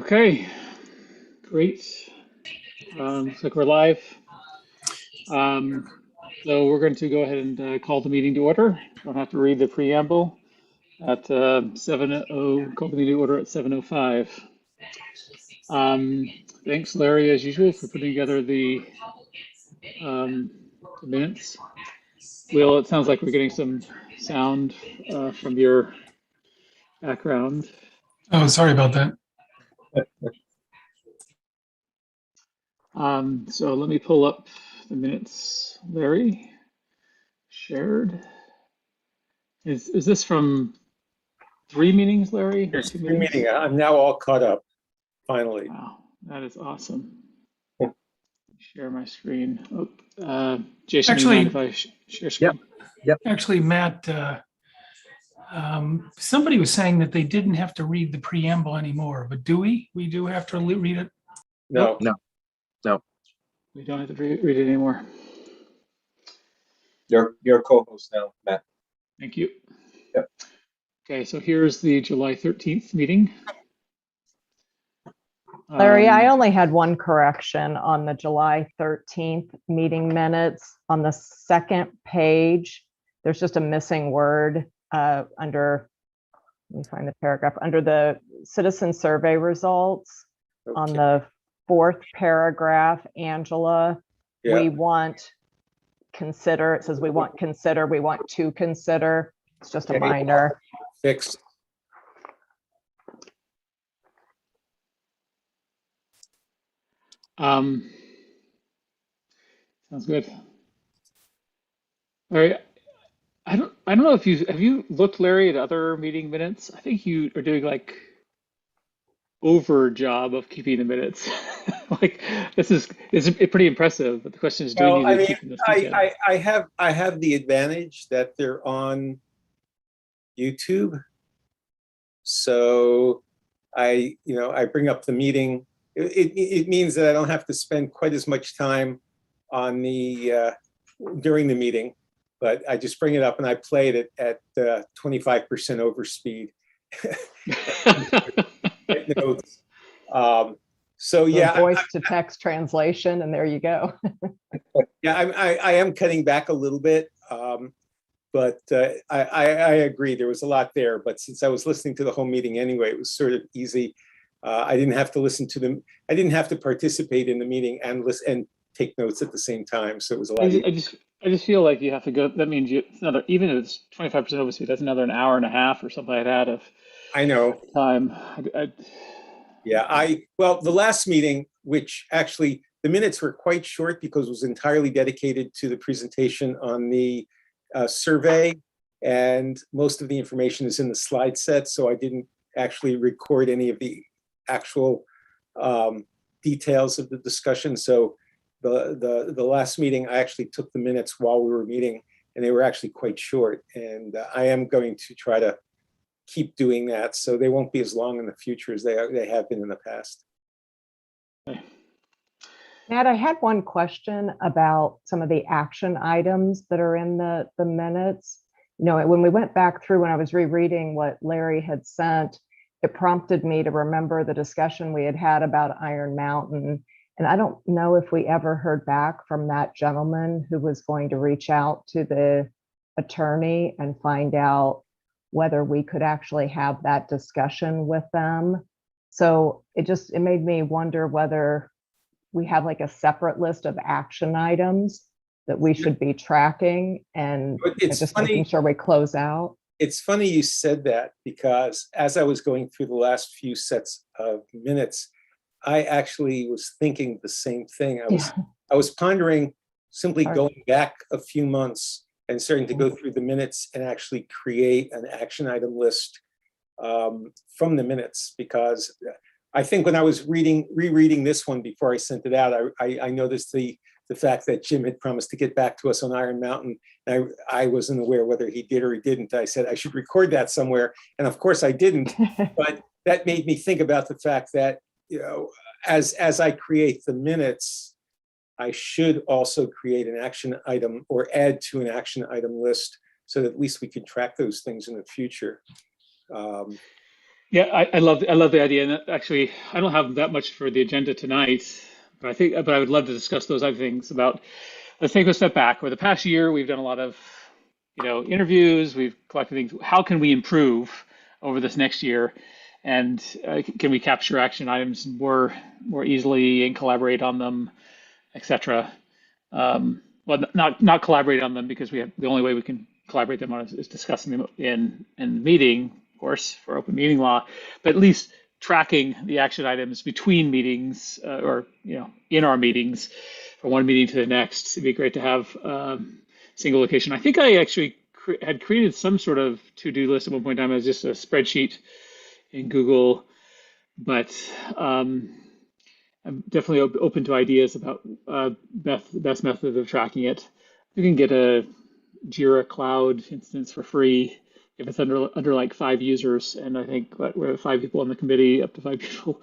Okay, great. Looks like we're live. Um, so we're going to go ahead and call the meeting to order. Don't have to read the preamble at 7:00. Call the meeting to order at 7:05. Thanks, Larry, as usual, for putting together um, the minutes. Will, it sounds like we're getting some sound from your background. Oh, sorry about that. So let me pull up the minutes, Larry. Shared. Is this from 3 meetings, Larry, or There's 2 meetings? meeting. I'm now all caught up, finally. Wow, that is awesome. Share my screen. Jason, do you mind if I share screen? Yep. Actually, Matt, somebody was saying that they didn't have to read the preamble anymore, but do we? We do have to read it? No. We don't have to read it anymore. You're co-host now, Matt. Thank you. Yep. Okay, so here's the July 13th meeting. Larry, I only had one correction on the July 13th meeting minutes. On the second page, there's just a missing word under, let me find the paragraph, under the citizen survey results. Okay. On the fourth paragraph, Angela, Yeah. we want consider, it says we want consider, we want to consider. It's just a Okay. minor. Fixed. Sounds good. All right. I don't know if have you looked, Larry, at other meeting minutes? I think you are doing like over job of keeping the minutes. Like this is pretty impressive, but the question is, do we Well, need I to mean, keep them this detailed? I have the advantage that they're on YouTube, so I bring up the meeting. It means that I don't have to spend quite as much time on the during the meeting, but I just bring it up and I play it at 25% over speed. Notes. So yeah, Voice to text translation, and there you go. yeah, I am cutting back a little bit, but I agree there was a lot there. But since I was listening to the whole meeting anyway, it was sort of easy. I didn't have to listen to them. I didn't have to participate in the meeting and listen and take notes at the same time. So it was a lot easier. I just feel like you have to go. That means it's another, even if it's 25% over speed, that's another an hour and a half or something like that of I know. time. Yeah, well, the last meeting, which actually the minutes were quite short because it was entirely dedicated to the presentation on the survey, and most of the information is in the slide set, so I didn't actually record any of the actual details of the discussion. So the last meeting, I actually took the minutes while we were meeting, and they were actually quite short. And I am going to try to keep doing that, so they won't be as long in the future as they have been in the past. Okay. Matt, I had one question about some of the action items that are in the minutes. You know, when we went back through, when I was rereading what Larry had sent, it prompted me to remember the discussion we had had about Iron Mountain. And I don't know if we ever heard back from that gentleman who was going to reach out to the attorney and find out whether we could actually have that discussion with them. So it made me wonder whether we have like a separate list of action items that we should be tracking, and It's just funny, making sure we close out. it's funny you said that, because as I was going through the last few sets of minutes, I actually was thinking the same thing. I was pondering simply going back a few months and starting to go through the minutes and actually create an action item list from the minutes, because I think when I was rereading this one before I sent it out, I noticed the fact that Jim had promised to get back to us on Iron Mountain. And I wasn't aware whether he did or he didn't. I said I should record that somewhere, and of course I didn't. But that made me think about the fact that, you know, as I create the minutes, I should also create an action item or add to an action item list, so that at least we can track those things in the future. Yeah, I love the idea. And actually, I don't have that much for the agenda tonight, but I would love to discuss those other things about. Let's take a step back. Over the past year, we've done a lot of, interviews. We've collected things. How can we improve over this next year? And can we capture action items more easily and collaborate on them, etc. Well, not collaborate on them because we have the only way we can collaborate them on is discussing them in the meeting, of course, for open meeting law, but at least tracking the action items between meetings or in our meetings from one meeting to the next. It'd be great to have single location. I think I actually had created some sort of to-do list at one point in time as just a spreadsheet in Google, but I'm definitely open to ideas about best method of tracking it. You can get a Jira Cloud instance for free if it's under like 5 users, and I think we're 5 people on the committee, up to 5 people,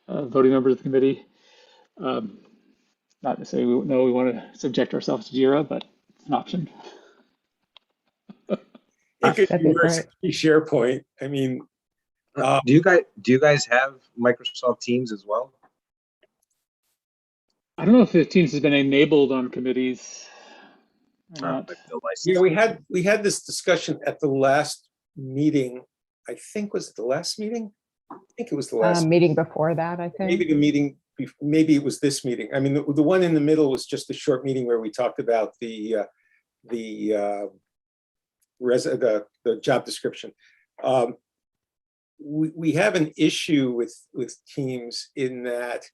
voting members of the committee. Um, Not necessarily we want to subject ourselves to Jira, but it's an option. It could That'd be be worse great. than SharePoint. I mean, Do you guys have Microsoft Teams as well? I don't know if the Teams has been enabled on committees or Or not. like the yeah, license? we had this discussion at the last meeting. I think was it the last meeting? I think it was the last. Meeting before that, I Maybe think. the meeting. Maybe it was this meeting. I mean, the one in the middle was just a short meeting where we talked about the job description. We have an issue with Teams in that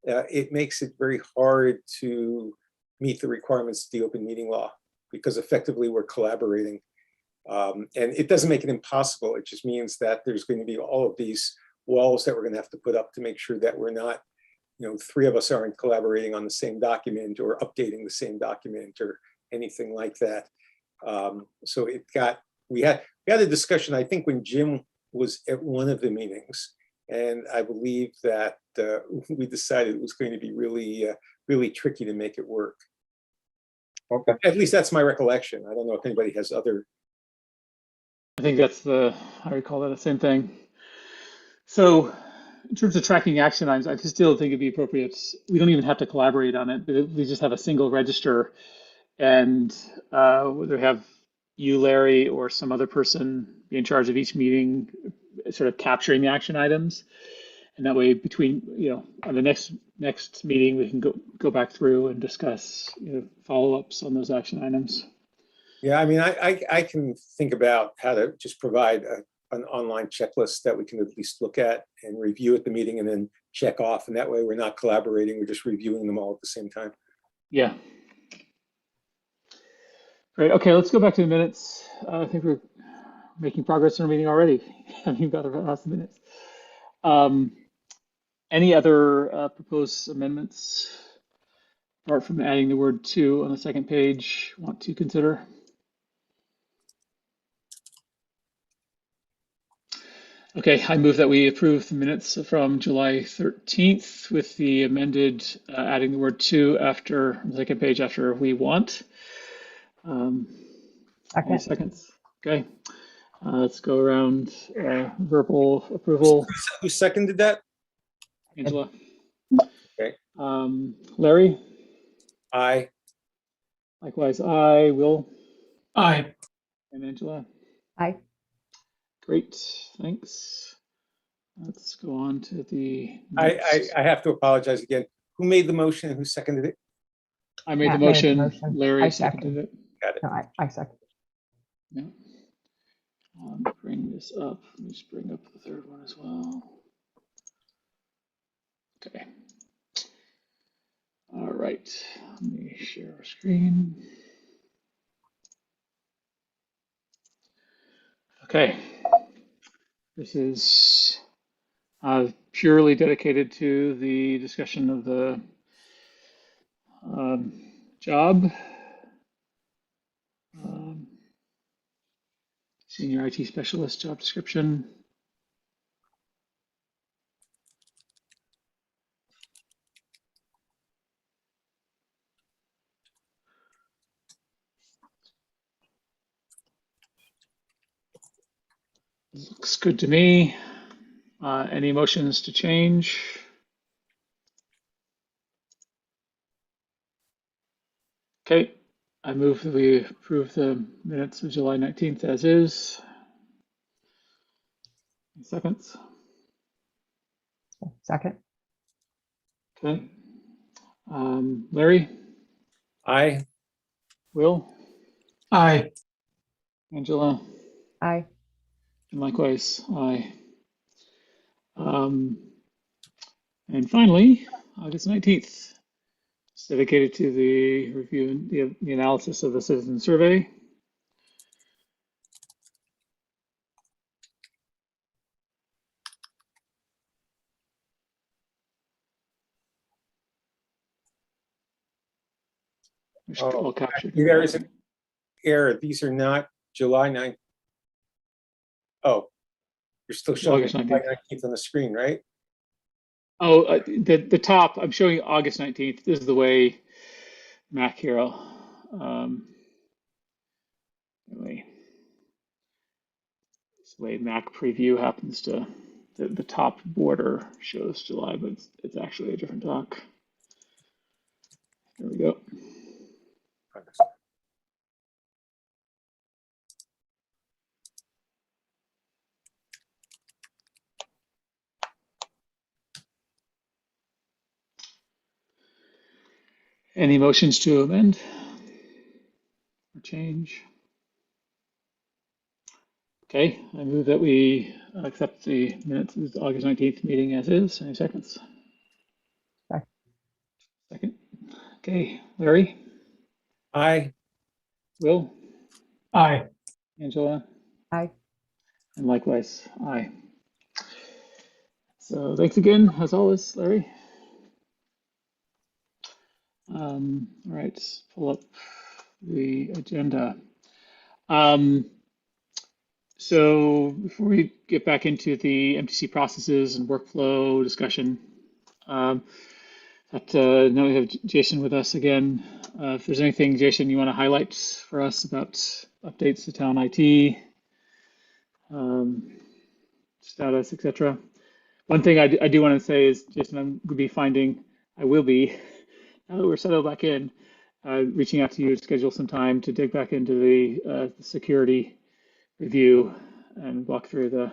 it makes it very hard to meet the requirements of the open meeting law because effectively we're collaborating. And it doesn't make it impossible. It just means that there's going to be all of these walls that we're going to have to put up to make sure that we're not, 3 of us aren't collaborating on the same document or updating the same document or anything like that. So we had a discussion, I think, when Jim was at one of the meetings, and I believe that we decided it was going to be really tricky to make it work. Okay. At least that's my recollection. I don't know if anybody has other. I think I recall that the same thing. So in terms of tracking action items, I still think it'd be appropriate. We don't even have to collaborate on it, but we just have a single register, and whether have you, Larry, or some other person be in charge of each meeting, sort of capturing the action items, and that way between on the next meeting we can go back through and discuss follow-ups on those action items. Yeah, I mean, I can think about how to just provide an online checklist that we can at least look at and review at the meeting and then check off. And that way we're not collaborating, we're just reviewing them all at the same time. Yeah. Great. Okay, let's go back to the minutes. I think we're making progress in our meeting already. You've got lots of minutes. Any other proposed amendments apart from adding the word "to" on the second page want to consider? Okay, I move that we approve the minutes from July 13th with the amended adding the word "to" after the second page after "we want." Any Second. seconds? Okay. Let's go around verbal approval. Who seconded that? Angela. Okay. Larry. Aye. Likewise, I will. Aye. And Angela. Aye. Great, thanks. Let's go on to the I next. have to apologize again. Who made the motion and who seconded it? I made the Matt made the motion. motion. Larry I seconded it. Got it. No, I second. Yeah. Bring this up. Let me just bring up the third one as well. Okay. All right. Let me share our screen. Okay. This is purely dedicated to the discussion of the job. Senior IT specialist job description. Looks good to me. Any motions to change? Okay, I move that we approve the minutes of July 19th as is. Seconds. Second. Okay. Larry, Aye. Will, Aye. Angela, Aye. and likewise, aye. Um, and finally, August 19th, it's dedicated to the review and the analysis of the citizen survey. Which all captured here. There is an error. These are not July 9th. Oh, you're still showing August July 19th. 19th on the screen, right? Oh, the top, I'm showing August 19th. This is the way Mac Hero. Anyway, this way Mac preview happens to, the top border shows July, but it's actually a different doc. There we go. Any motions to amend or change? Okay, I move that we accept the minutes of the August 19th meeting as is. Any seconds? Second. Second. Okay, Larry, Aye. Will, Aye. Angela, Aye. and likewise, aye. So thanks again, as always, Larry. All right, pull up the agenda. So before we get back into the MTC processes and workflow discussion, now we have Jason with us again. If there's anything, Jason, you want to highlight for us about updates to town IT, status, etc. One thing I do want to say is, Jason, I will be, now that we're settled back in, reaching out to you to schedule some time to dig back into the security review and walk through the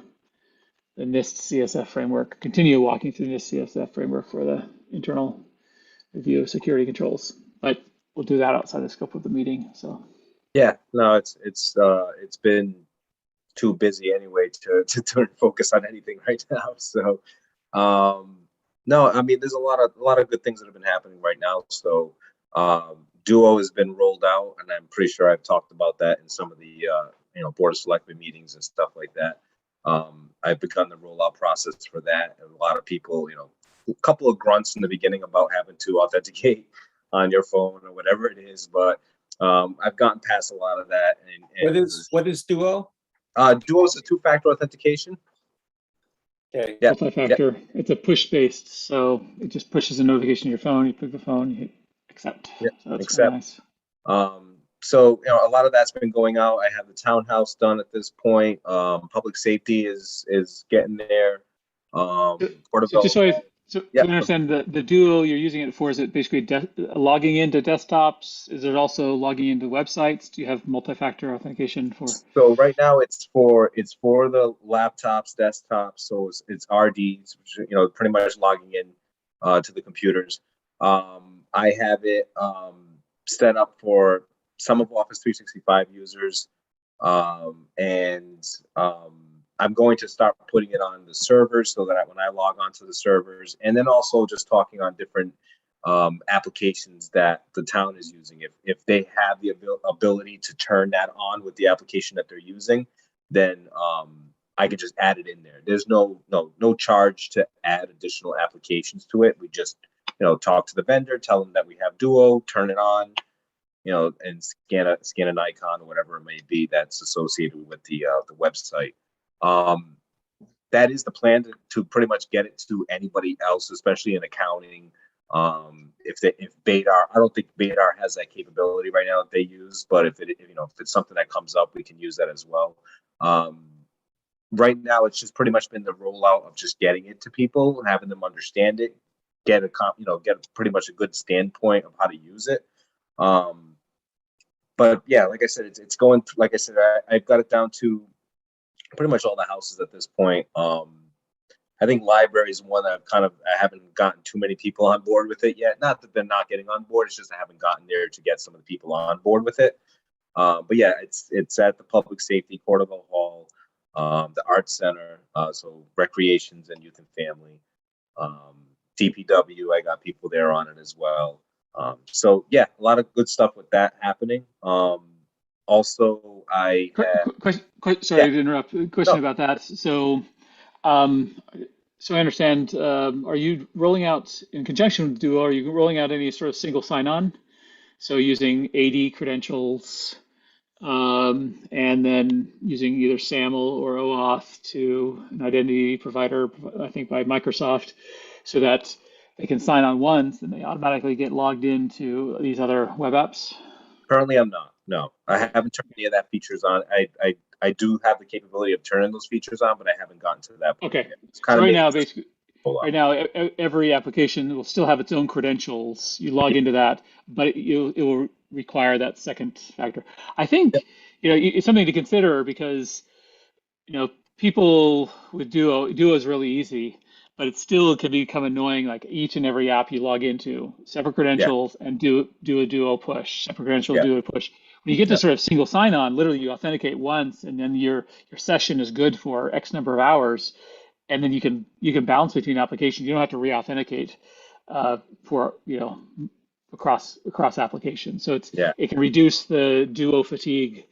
NIST CSF framework, continue walking through the NIST CSF framework for the internal review of security controls. But we'll do that outside the scope of the meeting. So Yeah, no, it's been too busy anyway to focus on anything right now. So no, I mean there's a lot of good things that have been happening right now. So Duo has been rolled out, and I'm pretty sure I've talked about that in some of the Board of Selectmen meetings and stuff like that. I've begun the rollout process for that, and a lot of people, a couple of grunts in the beginning about having to authenticate on your phone or whatever it is, but I've gotten past a lot of that. And What is Duo? Duo is a two-factor authentication. Okay. Yeah. multi-factor, it's a push-based, so it just pushes a notification to your phone. You pick the phone, you hit accept. Yeah, So that's accept. really nice. So a lot of that's been going out. I have the townhouse done at this point. Public safety is getting there. So just so I Yeah. understand, the Duo you're using it for, is it basically logging into desktops? Is it also logging into websites? Do you have multi-factor authentication for? So right now it's for the laptops, desktops. So it's RDs, pretty much logging in to the computers. I have it set up for some of Office 365 users, and I'm going to start putting it on the servers so that when I log onto the servers, and then also just talking on different applications that the town is using. If they have the ability to turn that on with the application that they're using, then I can just add it in there. There's no charge to add additional applications to it. We just talk to the vendor, tell them that we have Duo, turn it on, and scan an icon or whatever it may be that's associated with the website. That is the plan to pretty much get it to anybody else, especially in accounting. If Badar, I don't think Badar has that capability right now that they use, but if it's something that comes up, we can use that as well. right now it's just pretty much been the rollout of just getting it to people and having them understand it, get pretty much a good standpoint of how to use it. But yeah, like I said, it's going through, like I said, I've got it down to pretty much all the houses at this point. I think library is one that I haven't gotten too many people on board with it yet. Not that they're not getting on board, it's just I haven't gotten there to get some of the people on board with it. But yeah, it's at the Public Safety, Porterville Hall, the Arts Center, so Recreations and Youth and Family, DPW. I got people there on it as well. So yeah, a lot of good stuff with that happening. Also, I sorry to interrupt. Question about that. So, so I understand. Are you rolling out in conjunction with Duo? Are you rolling out any sort of single sign-on? So using AD credentials, and then using either SAML or OAuth to an identity provider, I think by Microsoft, so that they can sign on once and they automatically get logged into these other web apps? currently I'm not. No, I haven't turned any of that features on. I do have the capability of turning those features on, but I haven't gotten to that point Okay. yet. It's kind So of right now, basically, rollout. right now, every application will still have its own credentials. You log into that, but it will require that second factor. I think, Yep. It's something to consider because, people with Duo is really easy, but it still can become annoying. Like each and every app you log into, separate Yeah, credentials and do a Duo push, separate credential, yeah, do a push. When you get to yeah, sort of single sign-on, literally you authenticate once, and then your session is good for X number of hours, and then you can bounce between applications. You don't have to re-authenticate for across applications. So yeah, it can reduce the Duo fatigue.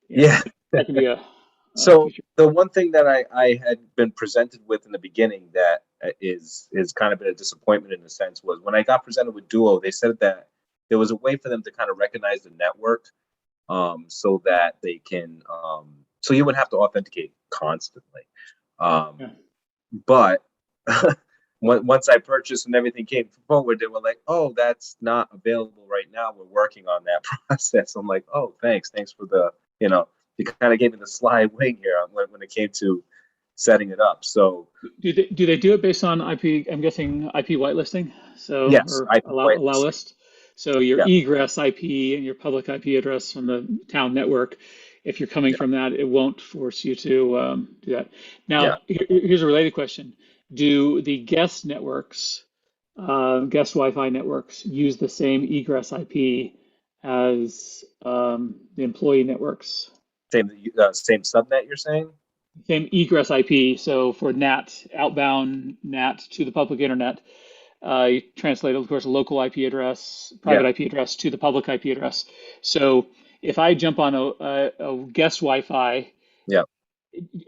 yeah. That can be a So feature. the one thing that I had been presented with in the beginning that is kind of been a disappointment in a sense was when I got presented with Duo, they said that there was a way for them to kind of recognize the network, so that they can, so you would have to authenticate constantly. Um, Yeah. but once I purchased and everything came forward, they were like, "Oh, that's not available right now. We're working on that process." I'm like, "Oh, thanks for the, you kind of gave me the sly wing here when it came to setting it up." So Do they do it based on IP? I'm guessing IP whitelisting, so yes, or IP allow whitelisting. list. So your Yeah, egress IP and your public IP address from the town network, if you're coming yeah, from that, it won't force you to do that. yeah. Now, here's a related question: do the guest networks, guest Wi-Fi networks, use the same egress IP as the employee networks? Same subnet. You're saying? Same egress IP. So for NAT, outbound NAT to the public internet, you translate, of course, a local IP address, Yeah, private IP address to the public IP address. So if I jump on a guest Wi-Fi yeah,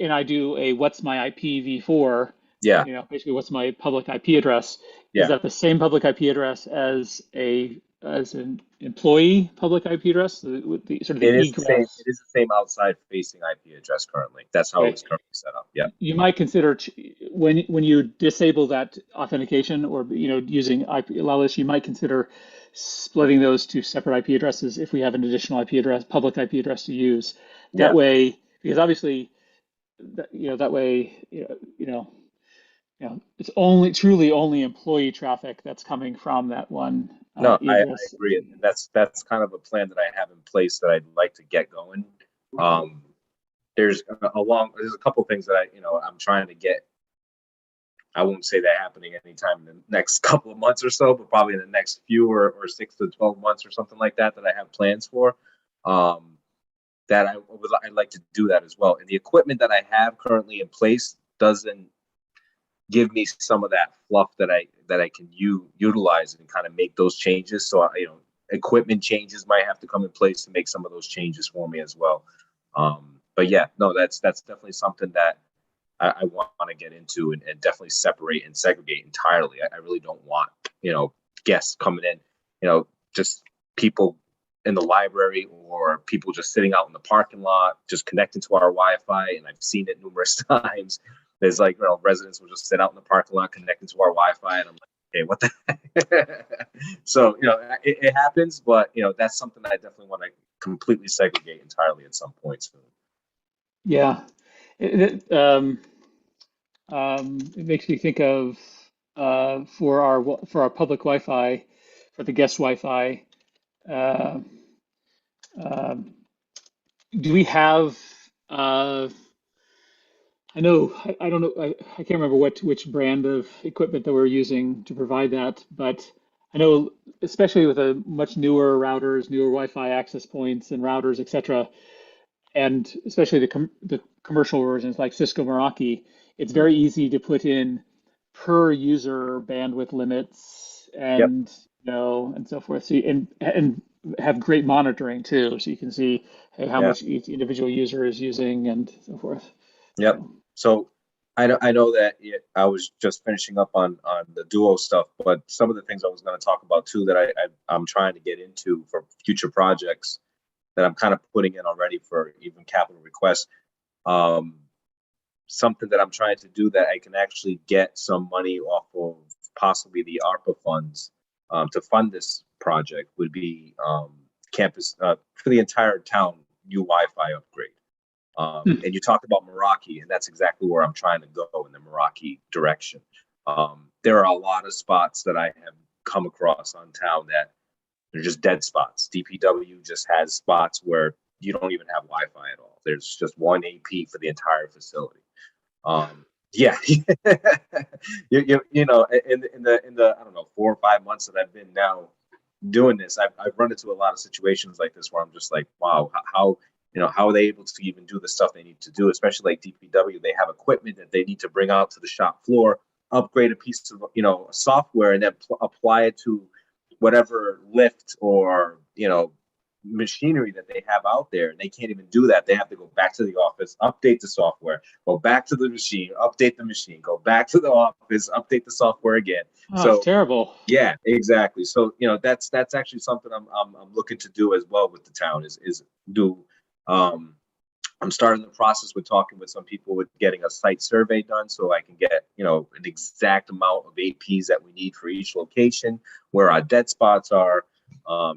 and I do a what's my IPv4, yeah, basically what's my public IP address, is yeah. that the same public IP address as an employee public IP address, with the sort of It the is the same. It egress? is the same outside facing IP address currently. That's how it Okay. was currently set up. Yeah, You might consider when you disable that authentication or using IP allow list, you might consider splitting those to separate IP addresses if we have an additional IP address, public IP address to use. That yeah. way, because obviously, that way, it's truly only employee traffic that's coming from that one No, I egress. agree, and that's kind of a plan that I have in place that I'd like to get going. Um, there's a couple things that I'm trying to get. I won't say that happening anytime in the next couple of months or so, but probably in the next few or 6 to 12 months or something like that I have plans for. Um, that I'd like to do that as well. And the equipment that I have currently in place doesn't give me some of that fluff that I can utilize and kind of make those changes. So equipment changes might have to come in place to make some of those changes for me as well. But yeah, no, that's definitely something that I want to get into and definitely separate and segregate entirely. I really don't want guests coming in, just people in the library or people just sitting out in the parking lot, just connecting to our Wi-Fi. And I've seen it numerous times. There's residents will just sit out in the parking lot connecting to our Wi-Fi, and I'm like, hey, what the heck? So it happens, but that's something that I definitely want to completely segregate entirely at some point soon. Yeah. It makes me think of for our public Wi-Fi, for the guest Wi-Fi. Uh, um, do we have? I know I don't know. I can't remember which brand of equipment that we're using to provide that, but I know especially with a much newer routers, newer Wi-Fi access points and routers, etc., and especially the commercial versions like Cisco Meraki, it's Mhm. very easy to put in per user bandwidth limits Yep. and and so forth. So and have great monitoring too, so you can see hey how Yeah. much each individual user is using and so forth. Yep. So So I know that I was just finishing up on the Duo stuff, but some of the things I was going to talk about too that I'm trying to get into for future projects that I'm kind of putting in already for even capital requests. Um, Something that I'm trying to do that I can actually get some money off of possibly the ARPA funds to fund this project would be campus for the entire town new Wi-Fi upgrade. And you talked about Meraki, and that's exactly where I'm trying to go in the Meraki direction. There are a lot of spots that I have come across on town that they're just dead spots. DPW just has spots where you don't even have Wi-Fi at all. There's just one AP for the entire facility. Yeah, you know, in the I don't know 4 or 5 months that I've been now doing this, I've run into a lot of situations like this where I'm just like, wow, how how are they able to even do the stuff they need to do, especially like DPW. They have equipment that they need to bring out to the shop floor, upgrade a piece of software, and then apply it to whatever lift or machinery that they have out there. And they can't even do that. They have to go back to the office, update the software, go back to the machine, update the machine, go back to the office, update the software again. oh, it's So terrible. yeah, exactly. So that's actually something I'm looking to do as well with the town is do. I'm starting the process with talking with some people with getting a site survey done so I can get an exact amount of APs that we need for each location, where our dead spots are.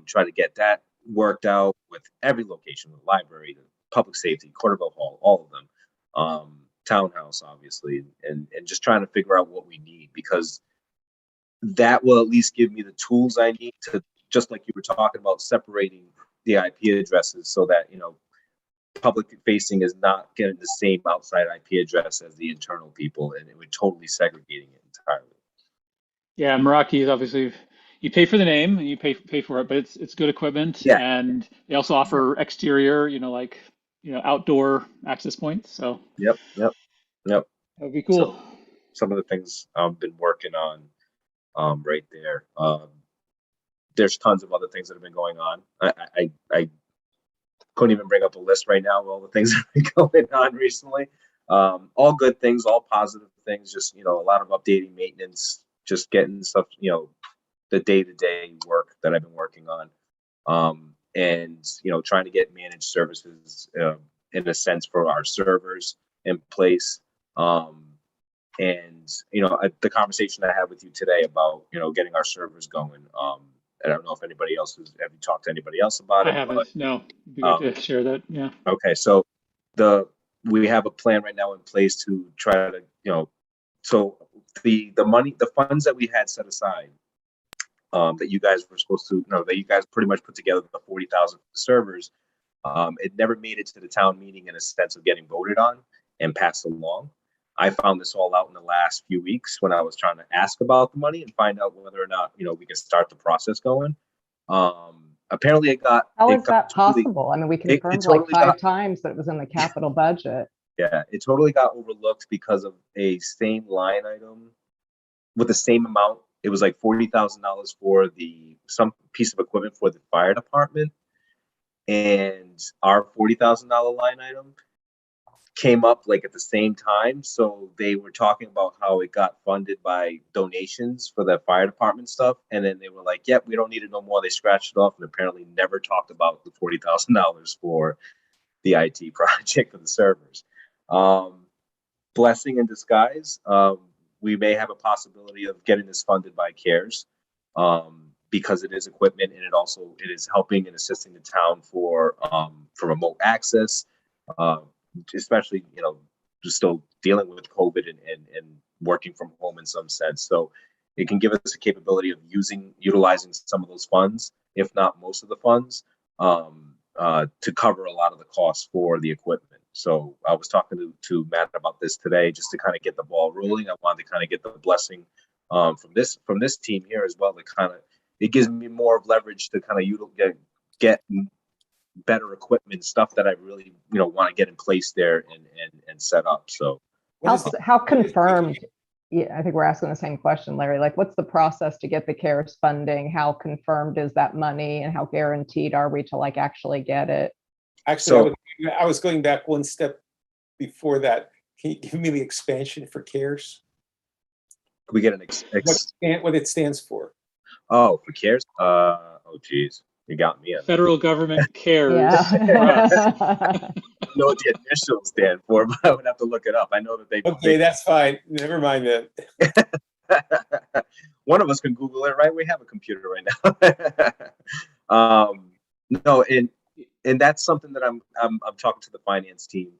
Try to get that worked out with every location, the library, the public safety, Corderville Hall, all of them, townhouse, obviously, and just trying to figure out what we need, because that will at least give me the tools I need to, just like you were talking about, separating the IP addresses so that public facing is not getting the same outside IP address as the internal people, and it would totally segregating it entirely. Yeah, Meraki is obviously you pay for the name and you pay for it, but it's good equipment, Yeah. and they also offer exterior, like outdoor access points. So Yep. that would be So cool. some of the things I've been working on right there. There's tons of other things that have been going on. I couldn't even bring up a list right now of all the things that have been going on recently. All good things, all positive things, just a lot of updating, maintenance, just getting stuff, the day-to-day work that I've been working on. And trying to get managed services in a sense for our servers in place. And the conversation I had with you today about getting our servers going. I don't know if anybody else have you talked to anybody else about I it, but haven't. No, it'd be good to share that. Yeah. okay, so we have a plan right now in place to try to so the money, the funds that we had set aside, that you guys were supposed to that you guys pretty much put together, the 40,000 servers. It never made it to the town meeting in a sense of getting voted on and passed along. I found this all out in the last few weeks when I was trying to ask about the money and find out whether or not we can start the process going. Apparently, How it is got that totally, possible? I mean, we it confirmed like totally got 5 times that it was in the capital budget. yeah, it totally got overlooked because of a same line item with the same amount. It was like $40,000 for some piece of equipment for the fire department, and our $40,000 line item came up like at the same time. So they were talking about how it got funded by donations for the fire department stuff, and then they were like, "Yep, we don't need it no more." They scratched it off, and apparently never talked about the $40,000 for the IT project for the servers. Blessing in disguise. We may have a possibility of getting this funded by CARES, because it is equipment, and it is helping and assisting the town for remote access, especially still dealing with COVID and working from home in some sense. So it can give us the capability of utilizing some of those funds, if not most of the funds, to cover a lot of the costs for the equipment. So I was talking to Matt about this today, just to kind of get the ball rolling. I wanted to kind of get the blessing from this team here as well. To kind of, it gives me more of leverage to kind of get better equipment, stuff that I really want to get in place there and set up. So how confirmed? Yeah, I think we're asking the same question, Larry. Like, what's the process to get the CARES funding? How confirmed is that money, and how guaranteed are we to like actually get it? Actually, I was going back one step before that. Can you give me the expansion for CARES? Can we get an what it stands for? Oh, for CARES? Oh, geez. You got me. Federal government cares Yeah. for us. I know what the initials stand for, but I would have to look it up. I know that Okay, that's fine. Never mind that. One of us can Google it, right? We have a computer right now. No, and that's something that I'm talking to the finance team,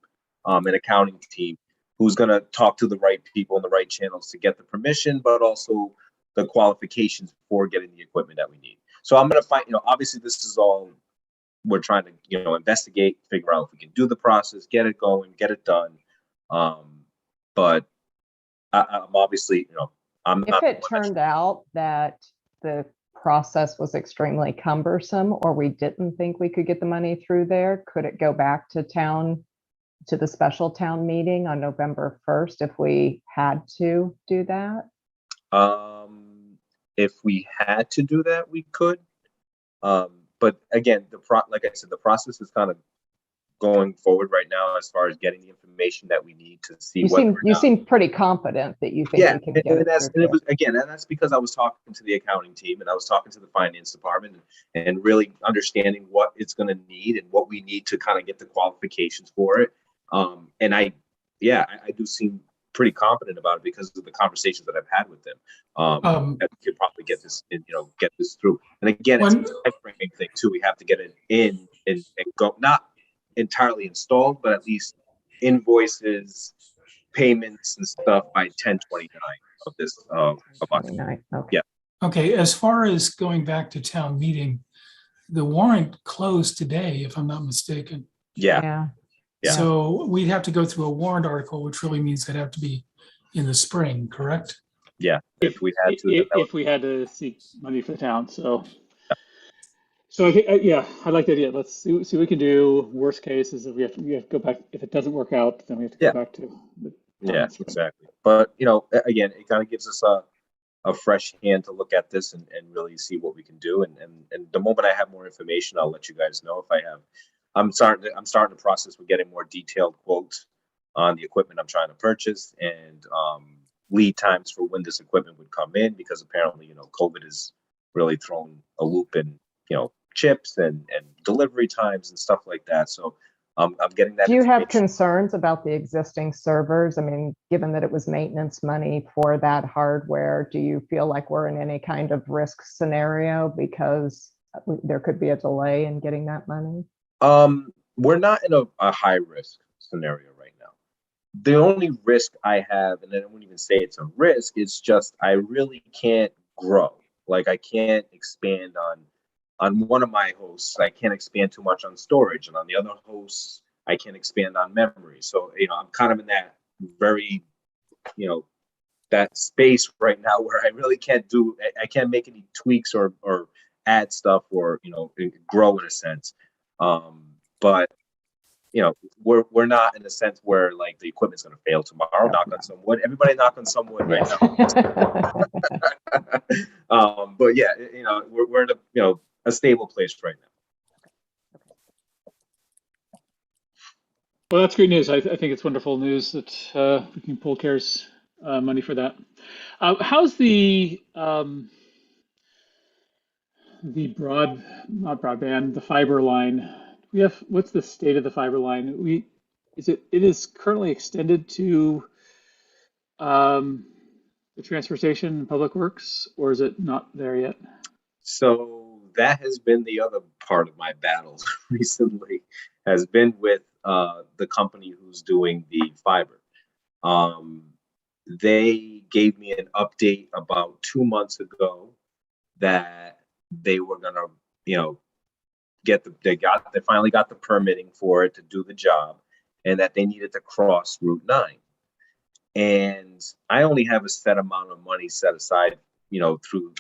and accounting team, who's going to talk to the right people in the right channels to get the permission, but also the qualifications for getting the equipment that we need. So I'm going to find, obviously this is all we're trying to, investigate, figure out if we can do the process, get it going, get it done. But I'm obviously, I'm If not. it turned out that the process was extremely cumbersome, or we didn't think we could get the money through there, could it go back to the special town meeting on November 1st if we had to do that? If we had to do that, we could. But again, like I said, the process is kind of going forward right now as far as getting the information that we need to see. You seem pretty confident that you think we can get it. And that's because I was talking to the accounting team and I was talking to the finance department and really understanding what it's going to need and what we need to kind of get the qualifications for it. And I do seem pretty confident about it because of the conversations that I've had with them. That we could probably get this, get this through. And again, it's a time framing thing too. We have to get it in and go, not entirely installed, but at least invoices, payments, and stuff by 10/29 of this of October. Okay. Yeah. Okay. As far as going back to town meeting, the warrant closed today, if I'm not mistaken. Yeah. So we'd have to go through a warrant article, which really means it'd have to be in the spring, correct? Yeah. If we had to seek money for the town. So I think, I like the idea. Let's see what we can do. Worst case is if we have to go back. If it doesn't work out, then we have to go back to the yeah, exactly. But again, it kind of gives us a fresh hand to look at this and really see what we can do. And the moment I have more information, I'll let you guys know. If I have, I'm starting the process with getting more detailed quotes on the equipment I'm trying to purchase and lead times for when this equipment would come in, because apparently COVID has really thrown a loop in chips and delivery times and stuff like that. So I'm getting that. Do you have concerns about the existing servers? I mean, given that it was maintenance money for that hardware, do you feel like we're in any kind of risk scenario because there could be a delay in getting that money? We're not in a high risk scenario right now. The only risk I have, and I wouldn't even say it's a risk, it's just I really can't grow. Like I can't expand on one of my hosts. I can't expand too much on storage, and on the other hosts, I can't expand on memory. So I'm kind of in that very, that space right now where I really can't make any tweaks or add stuff or grow in a sense. But we're not in a sense where like the equipment's going to fail tomorrow. Knock on some wood. Everybody knock on some wood right now. But yeah, we're in a stable place right now. Well, that's great news. I think it's wonderful news that we can pull CARES money for that. How's the not broadband, the fiber line? What's the state of the fiber line? It is currently extended to the transportation and public works, or is it not there yet? So that has been the other part of my battles recently, has been with the company who's doing the fiber. They gave me an update about 2 months ago that they were gonna, they finally got the permitting for it to do the job, and that they needed to cross Route 9. And I only have a set amount of money set aside, through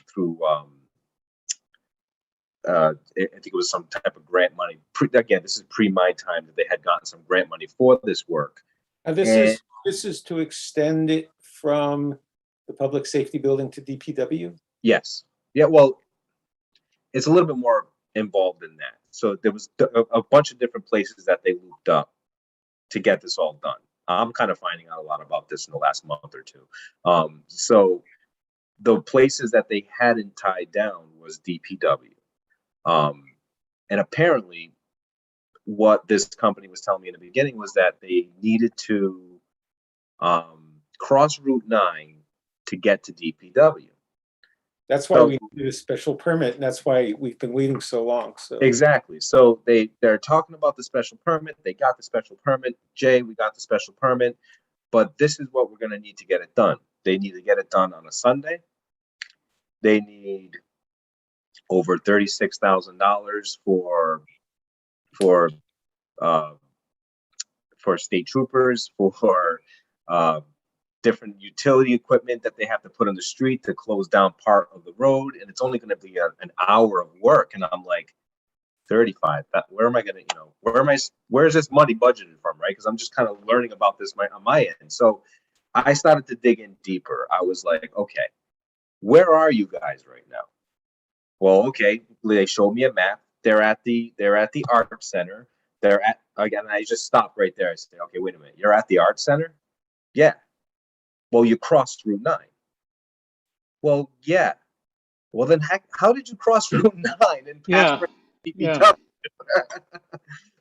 I think it was some type of grant money. Again, this is pre my time that they had gotten some grant money for this work. This is to extend it from the public safety building to DPW? Yes. Yeah, well, it's a little bit more involved in that. So there was a bunch of different places that they looped up to get this all done. I'm kind of finding out a lot about this in the last month or two. So the places that they hadn't tied down was DPW. And apparently what this company was telling me in the beginning was that they needed to cross Route 9 to get to DPW. That's why we need a special permit, and that's why we've been waiting so long. So exactly. So they're talking about the special permit. They got the special permit. Jay, we got the special permit, but this is what we're going to need to get it done. They need to get it done on a Sunday. They need over $36,000 for state troopers, for different utility equipment that they have to put on the street to close down part of the road, and it's only going to be an hour of work. And I'm like, 35. Where am I going to, where's this money budgeted from, right? Because I'm just kind of learning about this on my end. So I started to dig in deeper. I was like, okay, where are you guys right now? Well, okay, they showed me a map. They're at the art center. Again, I just stopped right there. I said, okay, wait a minute. You're at the art center? Yeah. Well, you crossed Route 9. Well, yeah. Well, then how did you cross Route 9 and pass DPW? Yeah.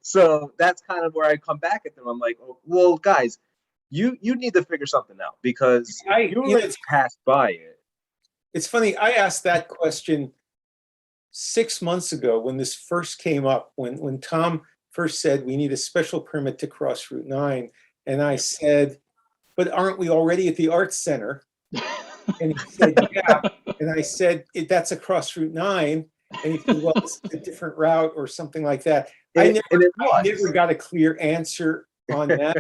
So that's kind of where I come back at them. I'm like, oh, well, guys, you need to figure something out, because you already passed by it. It's funny. I asked that question 6 months ago when this first came up, when Tom first said we need a special permit to cross Route 9. And I said, but aren't we already at the Arts Center? And he said, yeah. And I said, that's across Route 9. And he said, well, it's a different route or something like that. I never got a clear answer on that.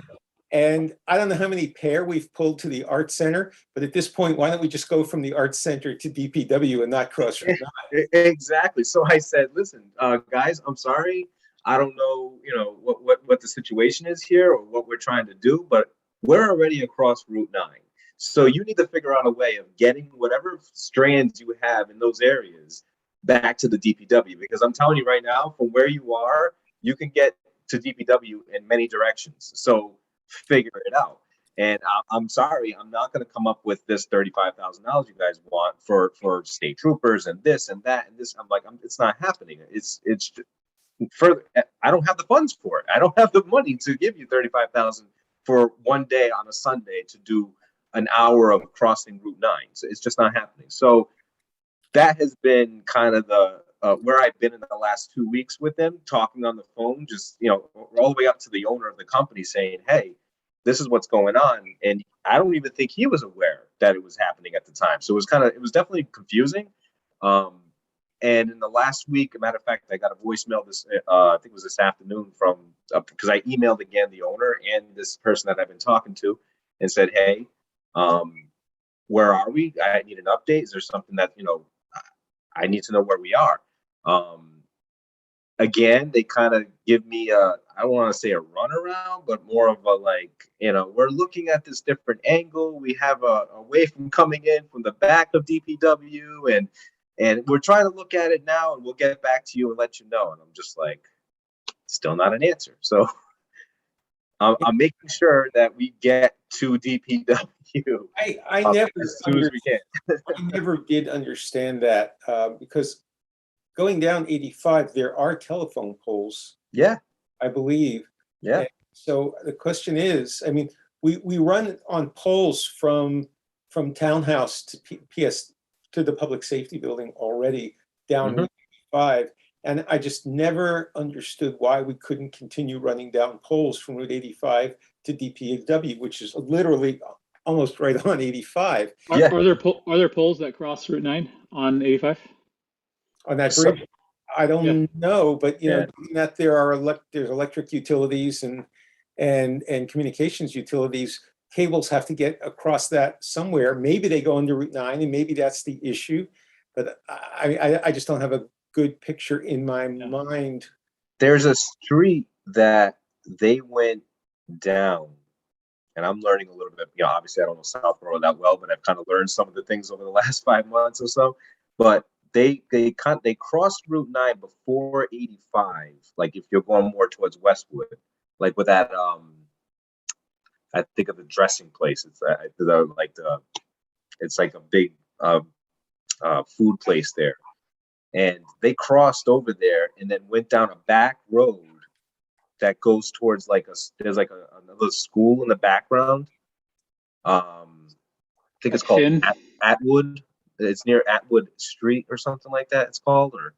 And I don't know how many pair we've pulled to the Arts Center, but at this point, why don't we just go from the Arts Center to DPW and not cross Route 9? Exactly. So I said, listen, guys, I'm sorry. I don't know, what the situation is here or what we're trying to do, but we're already across Route 9. So you need to figure out a way of getting whatever strands you have in those areas back to the DPW, because I'm telling you right now, from where you are, you can get to DPW in many directions. So figure it out. And I'm sorry, I'm not going to come up with this $35,000 you guys want for state troopers and this and that and this. I'm like, it's not happening. It's further. I don't have the funds for it. I don't have the money to give you $35,000 for one day on a Sunday to do an hour of crossing Route 9. So it's just not happening. So that has been kind of the where I've been in the last 2 weeks with them, talking on the phone, just, all the way up to the owner of the company saying, hey, this is what's going on. And I don't even think he was aware that it was happening at the time. So it was definitely confusing. And in the last week, a matter of fact, I got a voicemail I think it was this afternoon from, because I emailed again the owner and this person that I've been talking to and said, hey, where are we? I need an update. Is there something that, I need to know where we are. Again, they kind of give me I don't want to say a runaround, but more of a we're looking at this different angle. We have a way from coming in from the back of DPW, and we're trying to look at it now, and we'll get back to you and let you know. And I'm just like, still not an answer. So I'm making sure that we get to DPW. I never as soon as we can. I never did understand that because going down 85, there are telephone poles. Yeah, I believe. Yeah. And so the question is, I mean, we run on poles from Townhouse to PS to the Public Safety Building already down Route 85. And I just never understood why we couldn't continue running down poles from Route 85 to DPW, which is literally almost right on 85 Yeah. Are there poles that cross Route 9 on 85? on that So- bridge. I don't Yeah. know, but you know, Yeah. given that there's electric utilities and communications utilities, cables have to get across that somewhere. Maybe they go into Route 9, and maybe that's the issue. But I just don't have a good picture in my mind. There's a street that they went down, and I'm learning a little bit. You know, obviously I don't know Southborough that well, but I've kind of learned some of the things over the last 5 months or so. But they crossed Route 9 before 85. Like if you're going more towards Westwood, like with that I think of the dressing place. It's it's like a big food place there, and they crossed over there and then went down a back road that goes towards there's like another school in the background. I think it's called Finn? Atwood. It's near Atwood Street or something like that. It's called, or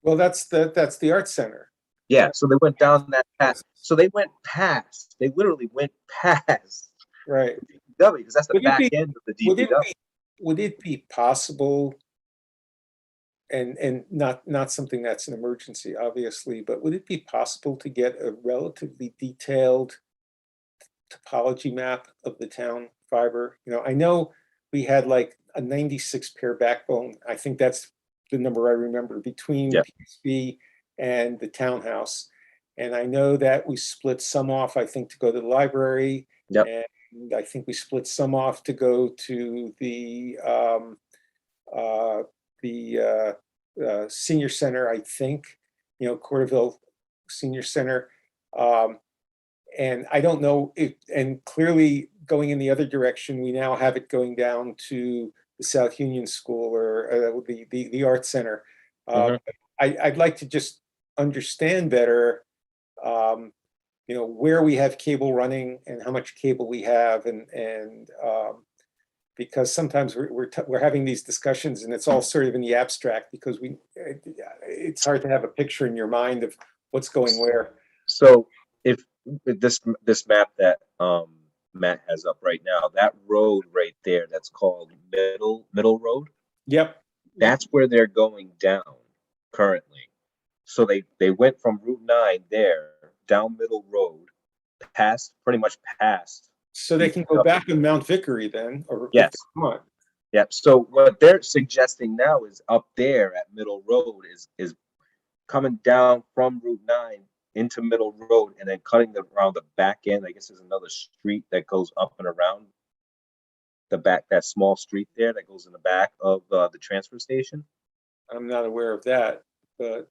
Well, that's the art center. yeah. So they went down that path. So they went past. They literally went past Right. DPW because that's the Would it back be- end of the Would it DPW. be, would it be possible, and not something that's an emergency, obviously, but would it be possible to get a relatively detailed topology map of the town fiber? You know, I know we had like a 96 pair backbone. I think that's the number I remember between Yep. PSB and the townhouse. And I know that we split some off, I think, to go to the library. Yep. And I think we split some off to go to the senior center, I think, you know, Corderville Senior Center. And I don't know if, and clearly going in the other direction, we now have it going down to the South Union School or the Art Center. I'd like to just understand better, you know, where we have cable running and how much cable we have, and because sometimes we're having these discussions and it's all sort of in the abstract because it's hard to have a picture in your mind of what's going where. So if this map that Matt has up right now, that road right there that's called Middle Road, Yep. that's where they're going down currently. So they went from Route 9 there down Middle Road, pretty much past. So they can go back on Mount Vickery then, or if Yes. they want. Yep. So what they're suggesting now is up there at Middle Road is coming down from Route 9 into Middle Road and then cutting around the back end. I guess there's another street that goes up and around the back, that small street there that goes in the back of the transfer station. I'm not aware of that, but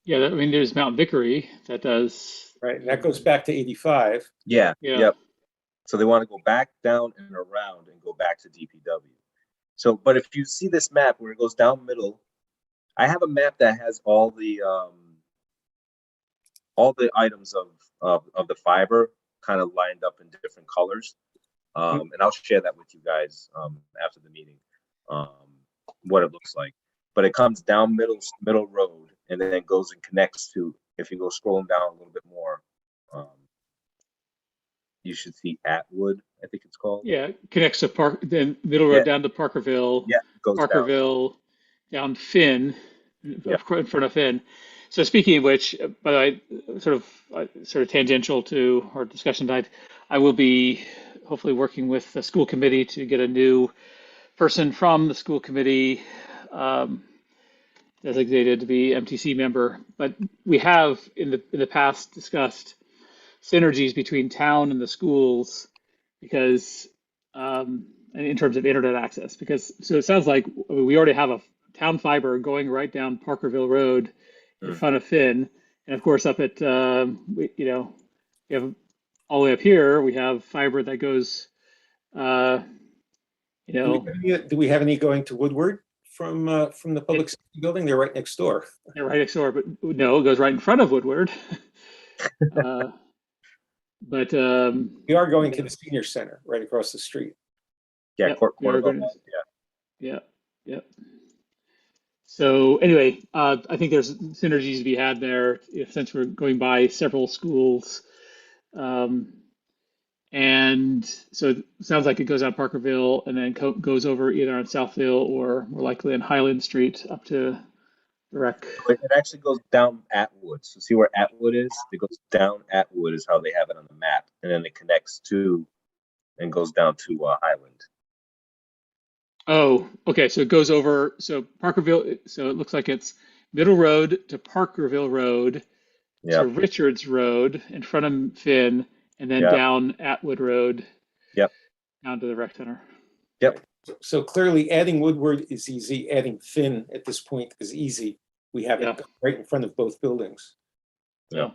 Yeah, I mean, there's Mount Vickery that does. right, and that goes back to 85. Yeah. Yeah. Yep. So they want to go back down and around and go back to DPW. So, but if you see this map where it goes down middle, I have a map that has all the items of the fiber kind of lined up in different colors. And I'll share that with you guys after the meeting, what it looks like. But it comes down middle road and then goes and connects to, if you go scrolling down a little bit more, you should see Atwood, I think it's called. Yeah, connects to then Middle Road Yeah. down to Parkerville. Yeah, it goes down. Parkerville down Finn, Yeah. in front of Finn. So speaking of which, by the way, sort of tangential to our discussion tonight, I will be hopefully working with the school committee to get a new person from the school committee designated to be MTC member. But we have in the past discussed synergies between town and the schools because in terms of internet access, because so it sounds like we already have a town fiber going right down Parkerville Road in front of Finn, and of course up at we have all the way up here we have fiber that goes Do we have any going to Woodward from the public safety building? They're right next door. they're right next door, but no, it goes right in front of Woodward. But We are going to the senior center right across the street. Yeah, Yep, corner we are of going that, to- yeah. So anyway, I think there's synergies to be had there since we're going by several schools. Um, and so it sounds like it goes out Parkerville and then goes over either on Southville or more likely on Highland Street up to the rec. It actually goes down Atwood. So see where Atwood is? It goes down Atwood is how they have it on the map. And then it connects to and goes down to Highland. Oh, okay. So it goes over, so Parkerville, so it looks like it's Middle Road to Parkerville Road Yeah. to Richards Road in front of Finn, and then Yeah. down Atwood Road. Yep. Down to the rec center. Yep. So clearly adding Woodward is easy, adding Finn at this point is easy. We have it right in front of both buildings. Yeah.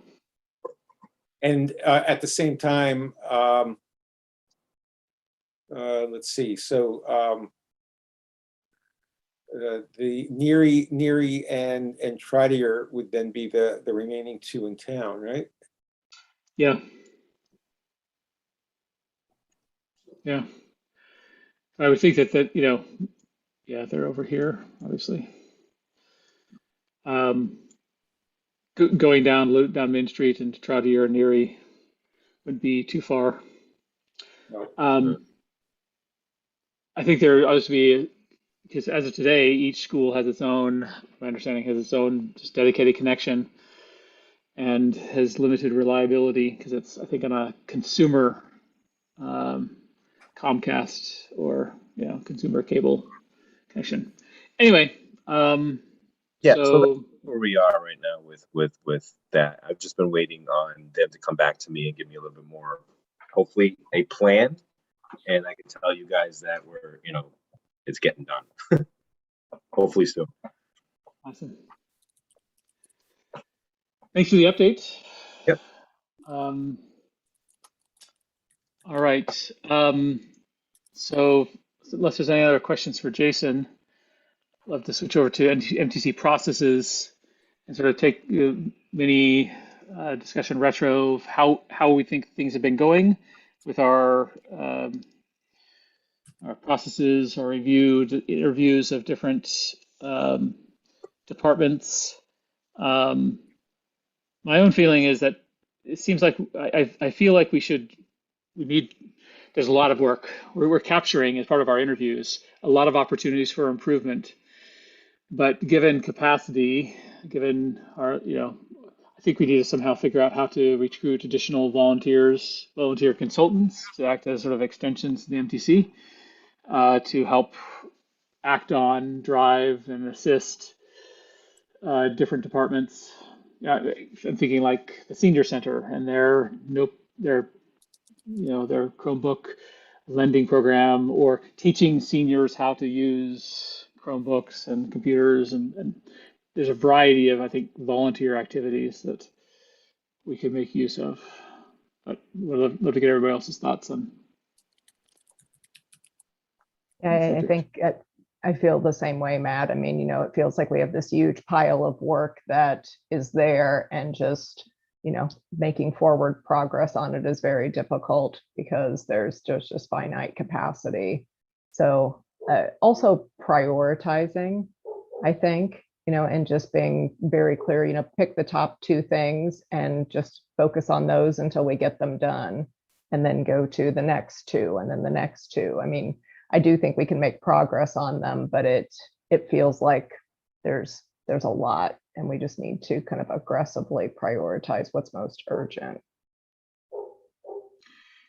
And at the same time, let's see, so the Neary and Trotter would then be the remaining two in town, right? Yeah. Yeah. I would think that, yeah, they're over here, obviously. Going down Main Street into Trotter or Neary would be too far. No. I think there ought to be, because as of today, each school has its own, my understanding, has its own just dedicated connection and has limited reliability because it's, I think, on a consumer Comcast or consumer cable connection. Anyway, Yeah. so So that's where we are right now with that. I've just been waiting on them to come back to me and give me a little bit more, hopefully, a plan. And I can tell you guys that it's getting done. Hopefully soon. awesome. Thanks for the update. Yep. All right. So unless there's any other questions for Jason, I'd love to switch over to MTC processes and sort of take mini discussion retro of how we think things have been going with our processes, our interviews of different departments. My own feeling is that it seems like I feel like there's a lot of work. We're capturing as part of our interviews a lot of opportunities for improvement. But given capacity, given our, I think we need to somehow figure out how to recruit additional volunteer consultants to act as sort of extensions to the MTC to help act on, drive, and assist different departments. I'm thinking like the senior center and their Chromebook lending program, or teaching seniors how to use Chromebooks and computers, and there's a variety of, I think, volunteer activities that we could make use of. But would love to get everybody else's thoughts on. I think I feel the same way, Matt. I mean, it feels like we have this huge pile of work that is there, and just, making forward progress on it is very difficult because there's just finite capacity. So also prioritizing, I think, and just being very clear, pick the top two things and just focus on those until we get them done, and then go to the next two and then the next two. I mean, I do think we can make progress on them, but it feels like there's a lot, and we just need to kind of aggressively prioritize what's most urgent.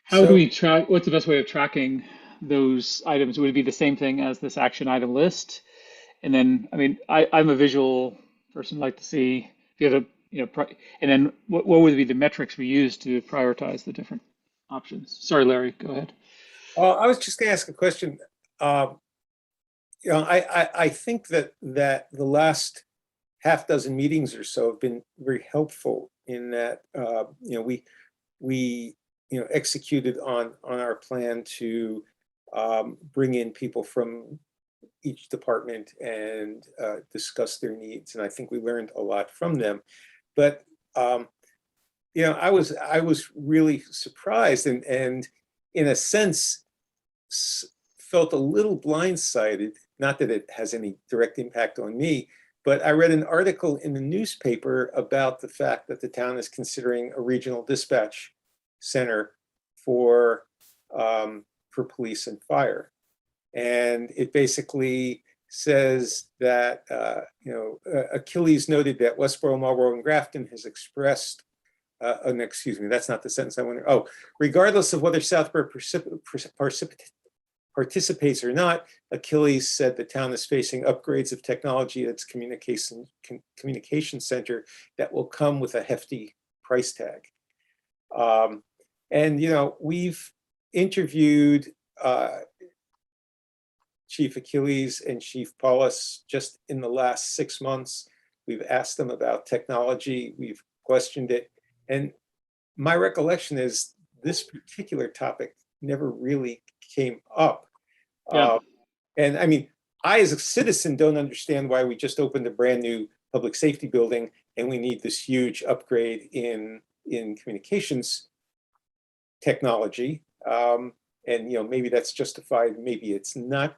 How do we track? What's the best way of tracking those items? Would it be the same thing as this action item list? And then, I mean, I'm a visual person, like to see if you have and then what would be the metrics we use to prioritize the different options? Sorry, Larry, go ahead. I was just going to ask a question. I think that the last half dozen meetings or so have been very helpful in that we executed on our plan to bring in people from each department and discuss their needs, and I think we learned a lot from them. But I was really surprised and in a sense felt a little blindsided not that it has any direct impact on me, but I read an article in the newspaper about the fact that the town is considering a regional dispatch center for police and fire. And it basically says that, Achilles noted that Westboro, Marlboro, and Grafton has expressed, excuse me, that's not the sentence I want to, regardless of whether Southborough participates or not, Achilles said the town is facing upgrades of technology at its communication center that will come with a hefty price tag. And, we've interviewed Chief Achilles and Chief Paulus just in the last 6 months. We've asked them about technology. We've questioned it. And my recollection is this particular topic never really came up. Yeah. And I mean, I, as a citizen, don't understand why we just opened a brand new public safety building and we need this huge upgrade in communications technology. And, maybe that's justified. Maybe it's not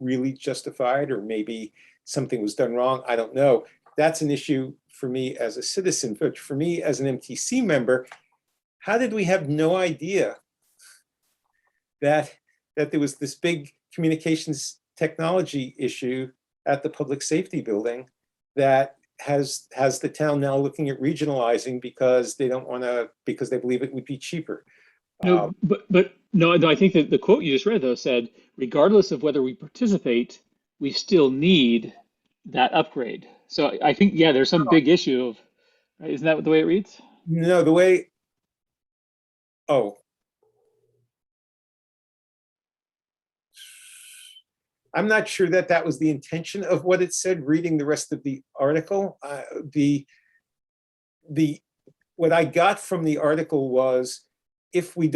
really justified, or maybe something was done wrong. I don't know. That's an issue for me as a citizen, but for me as an MTC member, how did we have no idea that there was this big communications technology issue at the public safety building that has the town now looking at regionalizing because they don't want to, because they believe it would be cheaper. No, but no, I think that the quote you just read though said, regardless of whether we participate, we still need that upgrade. So I think, yeah, there's some big issue of, right? Isn't that the way it reads? No, the way, I'm not sure that was the intention of what it said, reading the rest of the article. What I got from the article was, if we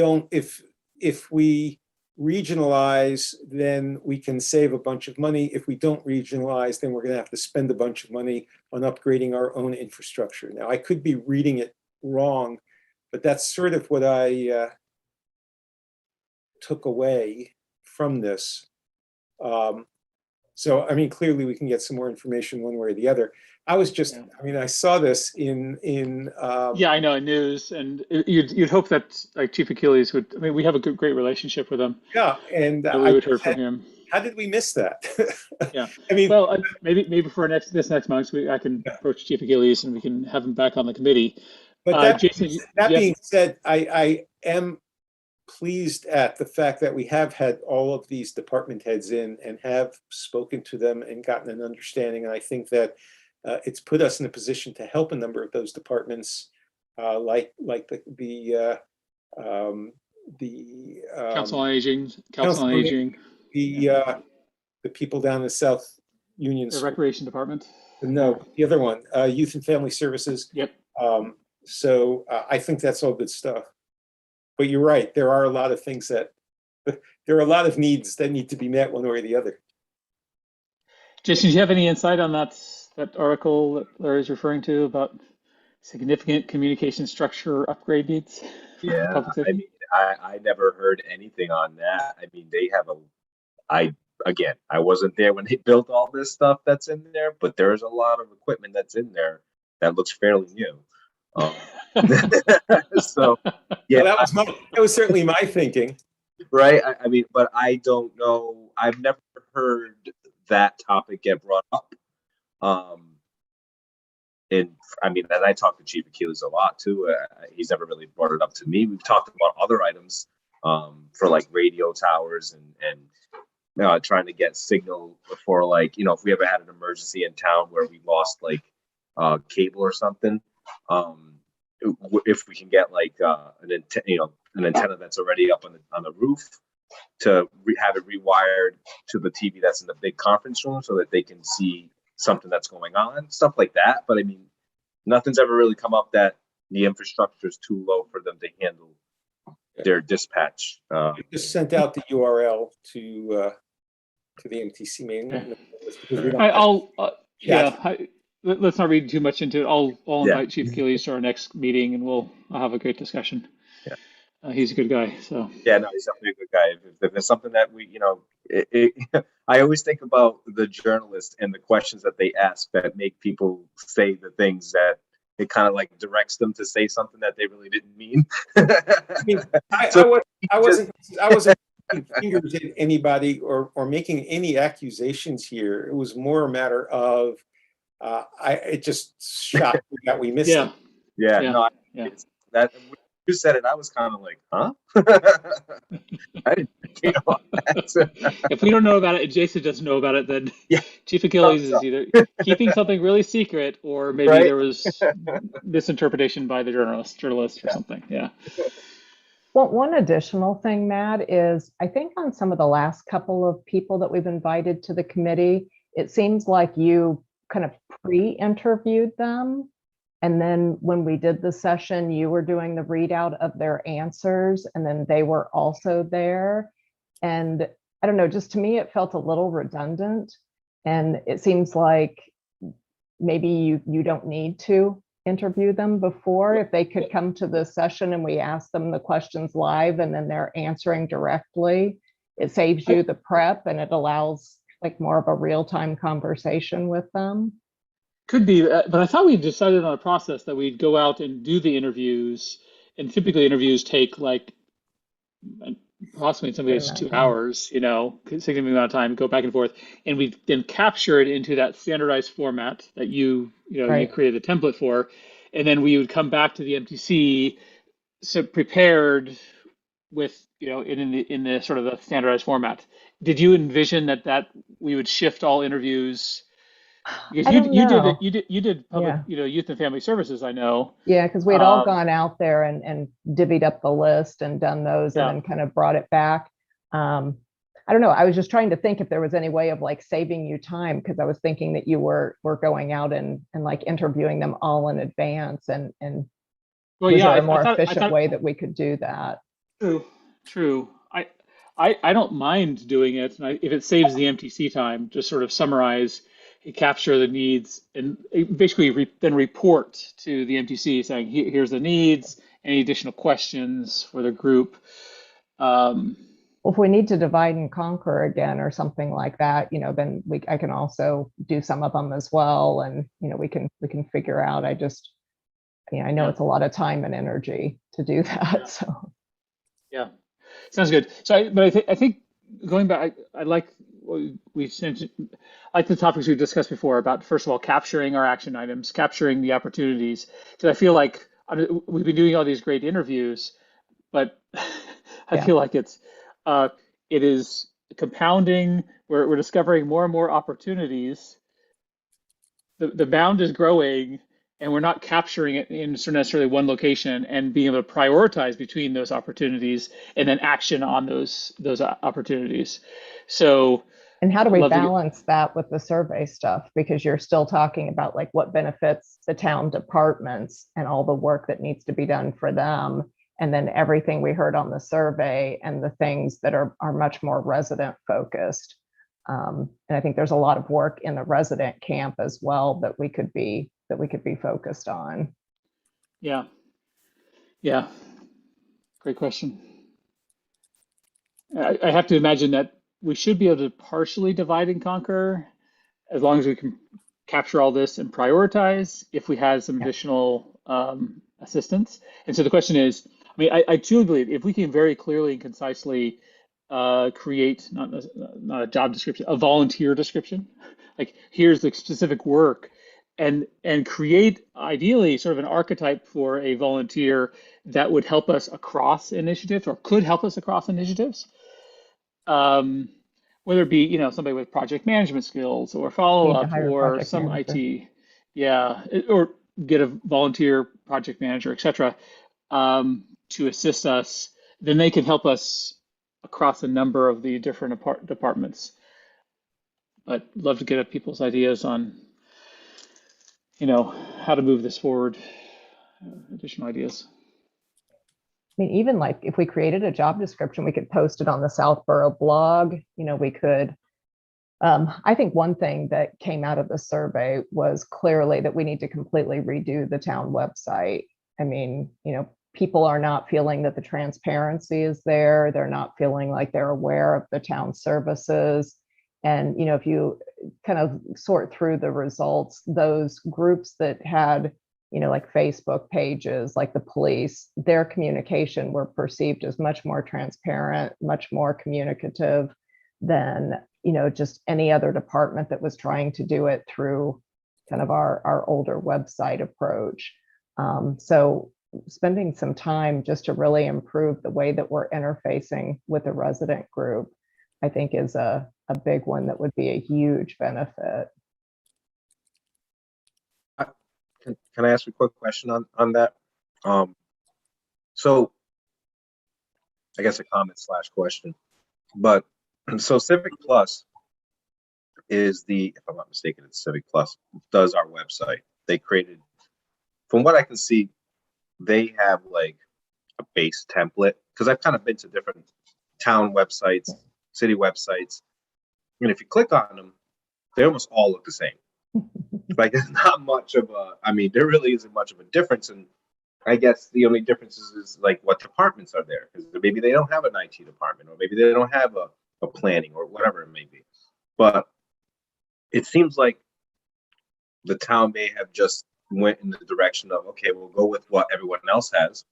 regionalize, then we can save a bunch of money. If we don't regionalize, then we're going to have to spend a bunch of money on upgrading our own infrastructure. Now, I could be reading it wrong, but that's sort of what I took away from this. So, I mean, clearly we can get some more information one way or the other. I was just, Yeah. I mean, I saw this in Yeah, I know, in news, and you'd hope that like Chief Achilles would. I mean, we have a good, great relationship with him. yeah, and That we would hear from him. how did we miss that? Yeah. I mean, Well, maybe for this next month, I can approach Chief Achilles and we can have him back on the committee. but Jason, that yes. being said, I am pleased at the fact that we have had all of these department heads in and have spoken to them and gotten an understanding. And I think that it's put us in a position to help a number of those departments, like the Council on Aging, the people down in South Union, the Recreation Department. No, the other one, Youth and Family Services. Yep. So I think that's all good stuff. But you're right, there are a lot of things there are a lot of needs that need to be met one way or the other. Jason, do you have any insight on that article that Larry's referring to about significant communication structure upgrade needs? Yeah, I mean, I never heard anything on that. I mean, they have I wasn't there when they built all this stuff that's in there, but there's a lot of equipment that's in there that looks fairly new. So yeah, well, that was certainly my thinking. Right. I mean, but I don't know. I've never heard that topic get brought up. And I mean, and I talk to Chief Achilles a lot too. He's never really brought it up to me. We've talked about other items for like radio towers and trying to get signal for like, if we ever had an emergency in town where we lost like cable or something. If we can get like an antenna that's already up on the roof to have it rewired to the TV that's in the big conference room so that they can see something that's going on, stuff like that. But I mean, nothing's ever really come up that the infrastructure is too low for them to handle their dispatch. I just sent out the URL to the MTC main. Let's not read too much into it. I'll invite Chief Achilles to our next meeting, and I'll have a great discussion. Yeah. He's a good guy. So Yeah, no, he's definitely a good guy. If there's something that we, I always think about the journalists and the questions that they ask that make people say the things that it kind of like directs them to say something that they really didn't mean. I mean, So I wasn't pointing fingers at anybody or making any accusations here. It was more a matter of it just shocked me that we missed yeah, it. yeah, yeah, no, yeah. it's that when you said it, I was kind of like, huh? I didn't think about that. If we don't know about it and Jason doesn't know about it, then Yeah, Chief Achilles is either keeping something really secret, or maybe right. there was misinterpretation by the journalist or something. Yeah. Well, one additional thing, Matt, is I think on some of the last couple of people that we've invited to the committee, it seems like you kind of pre-interviewed them. And then when we did the session, you were doing the readout of their answers, and then they were also there. And I don't know, just to me, it felt a little redundant. And it seems like maybe you don't need to interview them before. If they could come to the session and we ask them the questions live and then they're answering directly, it saves you the prep and it allows like more of a real-time conversation with them. Could be, but I thought we decided on a process that we'd go out and do the interviews, and typically interviews take like approximately in some cases 2 hours, significant amount of time, go back and forth, and we then capture it into that standardized format that you Right. created a template for, and then we would come back to the MTC so prepared with in the sort of the standardized format. Did you envision that we would shift all interviews? Because I don't you did it, know. you did public, Yeah. Youth and Family Services, I know. Yeah, because we had all Um, gone out there and divvied up the list and done those and yeah, then kind of brought it back. I don't know. I was just trying to think if there was any way of like saving you time, because I was thinking that you were going out and like interviewing them all in advance, and well, was yeah, there a I more thought, efficient way that we could do that? true, true. I don't mind doing it, and if it saves the MTC time, just sort of summarize, capture the needs, and basically then report to the MTC saying, Here's the needs, any additional questions for the group." Um, Well, if we need to divide and conquer again or something like that, then I can also do some of them as well, and we can figure out. I know yeah, it's a lot of time and energy to do that. yeah, So yeah. Sounds good. So, I think going back, I like what we sent, like the topics we discussed before about, first of all, capturing our action items, capturing the opportunities. Because I feel like we've been doing all these great interviews, but I yeah. feel like uh, it is compounding. We're discovering more and more opportunities. The bound is growing, and we're not capturing it in necessarily one location and being able to prioritize between those opportunities and then action on those opportunities. So And how do I'd we love to get. balance that with the survey stuff? Because you're still talking about like what benefits the town departments and all the work that needs to be done for them. And then everything we heard on the survey and the things that are much more resident focused. And I think there's a lot of work in the resident camp as well that we could be focused on. Yeah, yeah, great question. I have to imagine that we should be able to partially divide and conquer as long as we can capture all this and prioritize if we had some Yeah. additional assistance. And so the question is, I mean, I truly believe if we can very clearly and concisely create not a job description, a volunteer description, like here's the specific work, and create ideally sort of an archetype for a volunteer that would help us across initiatives or could help us across initiatives, um, whether it be somebody with project management skills or follow Need to up hire a or project some manager. IT, yeah, or get a volunteer project manager, etc., to assist us. Then they can help us across a number of the different departments. But love to get people's ideas on how to move this forward. Additional ideas. I mean, even like if we created a job description, we could post it on the Southborough blog. We could. I think one thing that came out of the survey was clearly that we need to completely redo the town website. I mean, people are not feeling that the transparency is there. They're not feeling like they're aware of the town services. And, you know, if you kind of sort through the results, those groups that had, you know, like Facebook pages, like the police, their communication were perceived as much more transparent, much more communicative than, you know, just any other department that was trying to do it through kind of our older website approach. So spending some time just to really improve the way that we're interfacing with the resident group, I think is a big one that would be a huge benefit. Can I ask a quick question on that? So I guess a comment / question, but so Civic Plus is if I'm not mistaken, it's Civic Plus does our website. They created, from what I can see, they have like a base template, because I've kind of been to different town websites, city websites, and if you click on them, they almost all look the same. Like there's not much of a, I mean, there really isn't much of a difference. And I guess the only difference is like what departments are there, because maybe they don't have an IT department, or maybe they don't have a planning, or whatever it may be. But it seems like the town may have just went in the direction of, okay, we'll go with what everyone else has,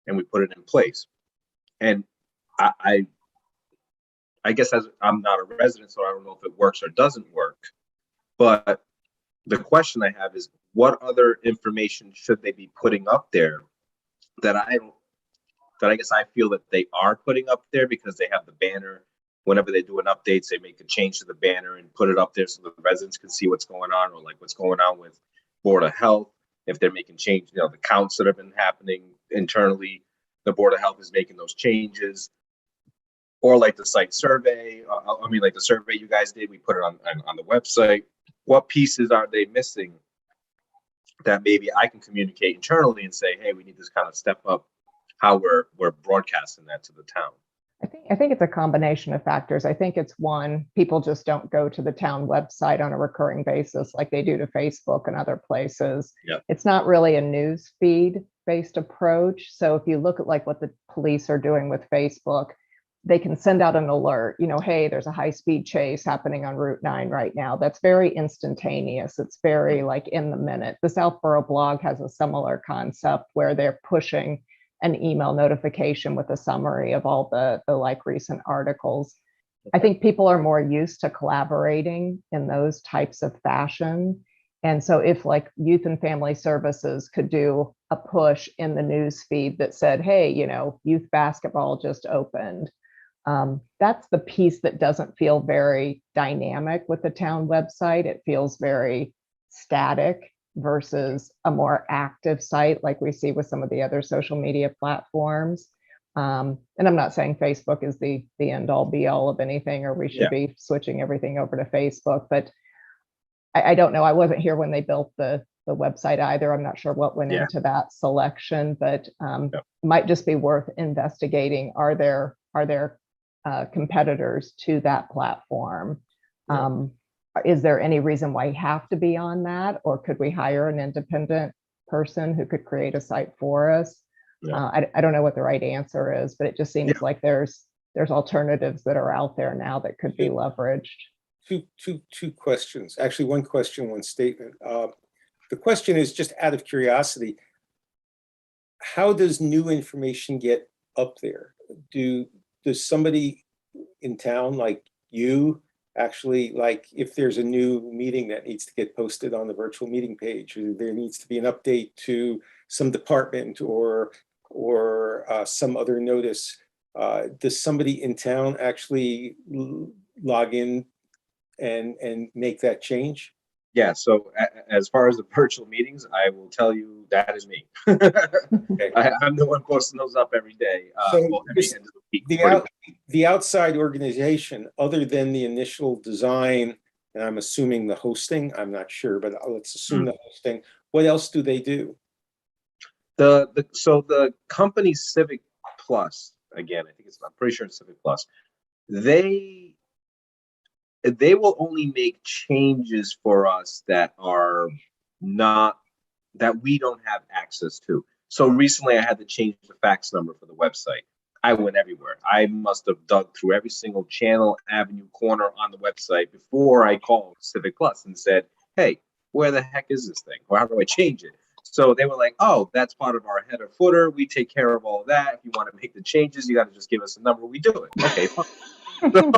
and we put it in place. And I guess, as I'm not a resident, so I don't know if it works or doesn't work. But the question I have is, what other information should they be putting up there that I guess I feel that they are putting up there, because they have the banner. Whenever they do an update, they make a change to the banner and put it up there so the residents can see what's going on, or like what's going on with Board of Health. If they're making change, you know, the counts that have been happening internally, the Board of Health is making those changes. Or like the site survey, I mean, like the survey you guys did, we put it on the website. What pieces are they missing that maybe I can communicate internally and say, hey, we need this kind of step up how we're broadcasting that to the town? I think it's a combination of factors. I think it's one, people just don't go to the town website on a recurring basis like they do to Facebook and other places. Yep. It's not really a news feed based approach. So if you look at like what the police are doing with Facebook, they can send out an alert, you know, hey, there's a high-speed chase happening on Route 9 right now. That's very instantaneous. It's very like in the minute. The Southborough blog has a similar concept where they're pushing an email notification with a summary of all the like recent articles. I think people are more used to collaborating in those types of fashion. And so if like Youth and Family Services could do a push in the news feed that said, hey, you know, youth basketball just opened. That's the piece that doesn't feel very dynamic with the town website. It feels very static versus a more active site like we see with some of the other social media platforms. And I'm not saying Facebook is the end all be all of anything, or we should be switching everything over to Facebook, but I don't know. I wasn't here when they built the website either. I'm not sure what went into that selection, but it might just be worth investigating. Are there competitors to that platform? Is there any reason why you have to be on that, or could we hire an independent person who could create a site for us? I don't know what the right answer is, but it just seems like there's alternatives that are out there now that could be leveraged. Two questions. Actually, one question, one statement. The question is just out of curiosity: how does new information get up there? Does somebody in town like you actually, like, if there's a new meeting that needs to get posted on the virtual meeting page, or there needs to be an update to some department or some other notice, does somebody in town actually log in and make that change? Yeah, so as far as the virtual meetings, I will tell you that is me. Okay. I'm the one posting those up every day. So Every end of the week. the outside organization, other than the initial design, and I'm assuming the hosting, I'm not sure, but let's assume the hosting, what else do they do? So the company Civic Plus, again, I'm pretty sure it's Civic Plus, they will only make changes for us that are not, that we don't have access to. So recently I had to change the fax number for the website. I went everywhere. I must have dug through every single channel, avenue, corner on the website before I called Civic Plus and said, hey, where the heck is this thing? Or how do I change it? So they were like, oh, that's part of our header footer. We take care of all of that. If you want to make the changes, you got to just give us a number. We do it. Okay, fine. So,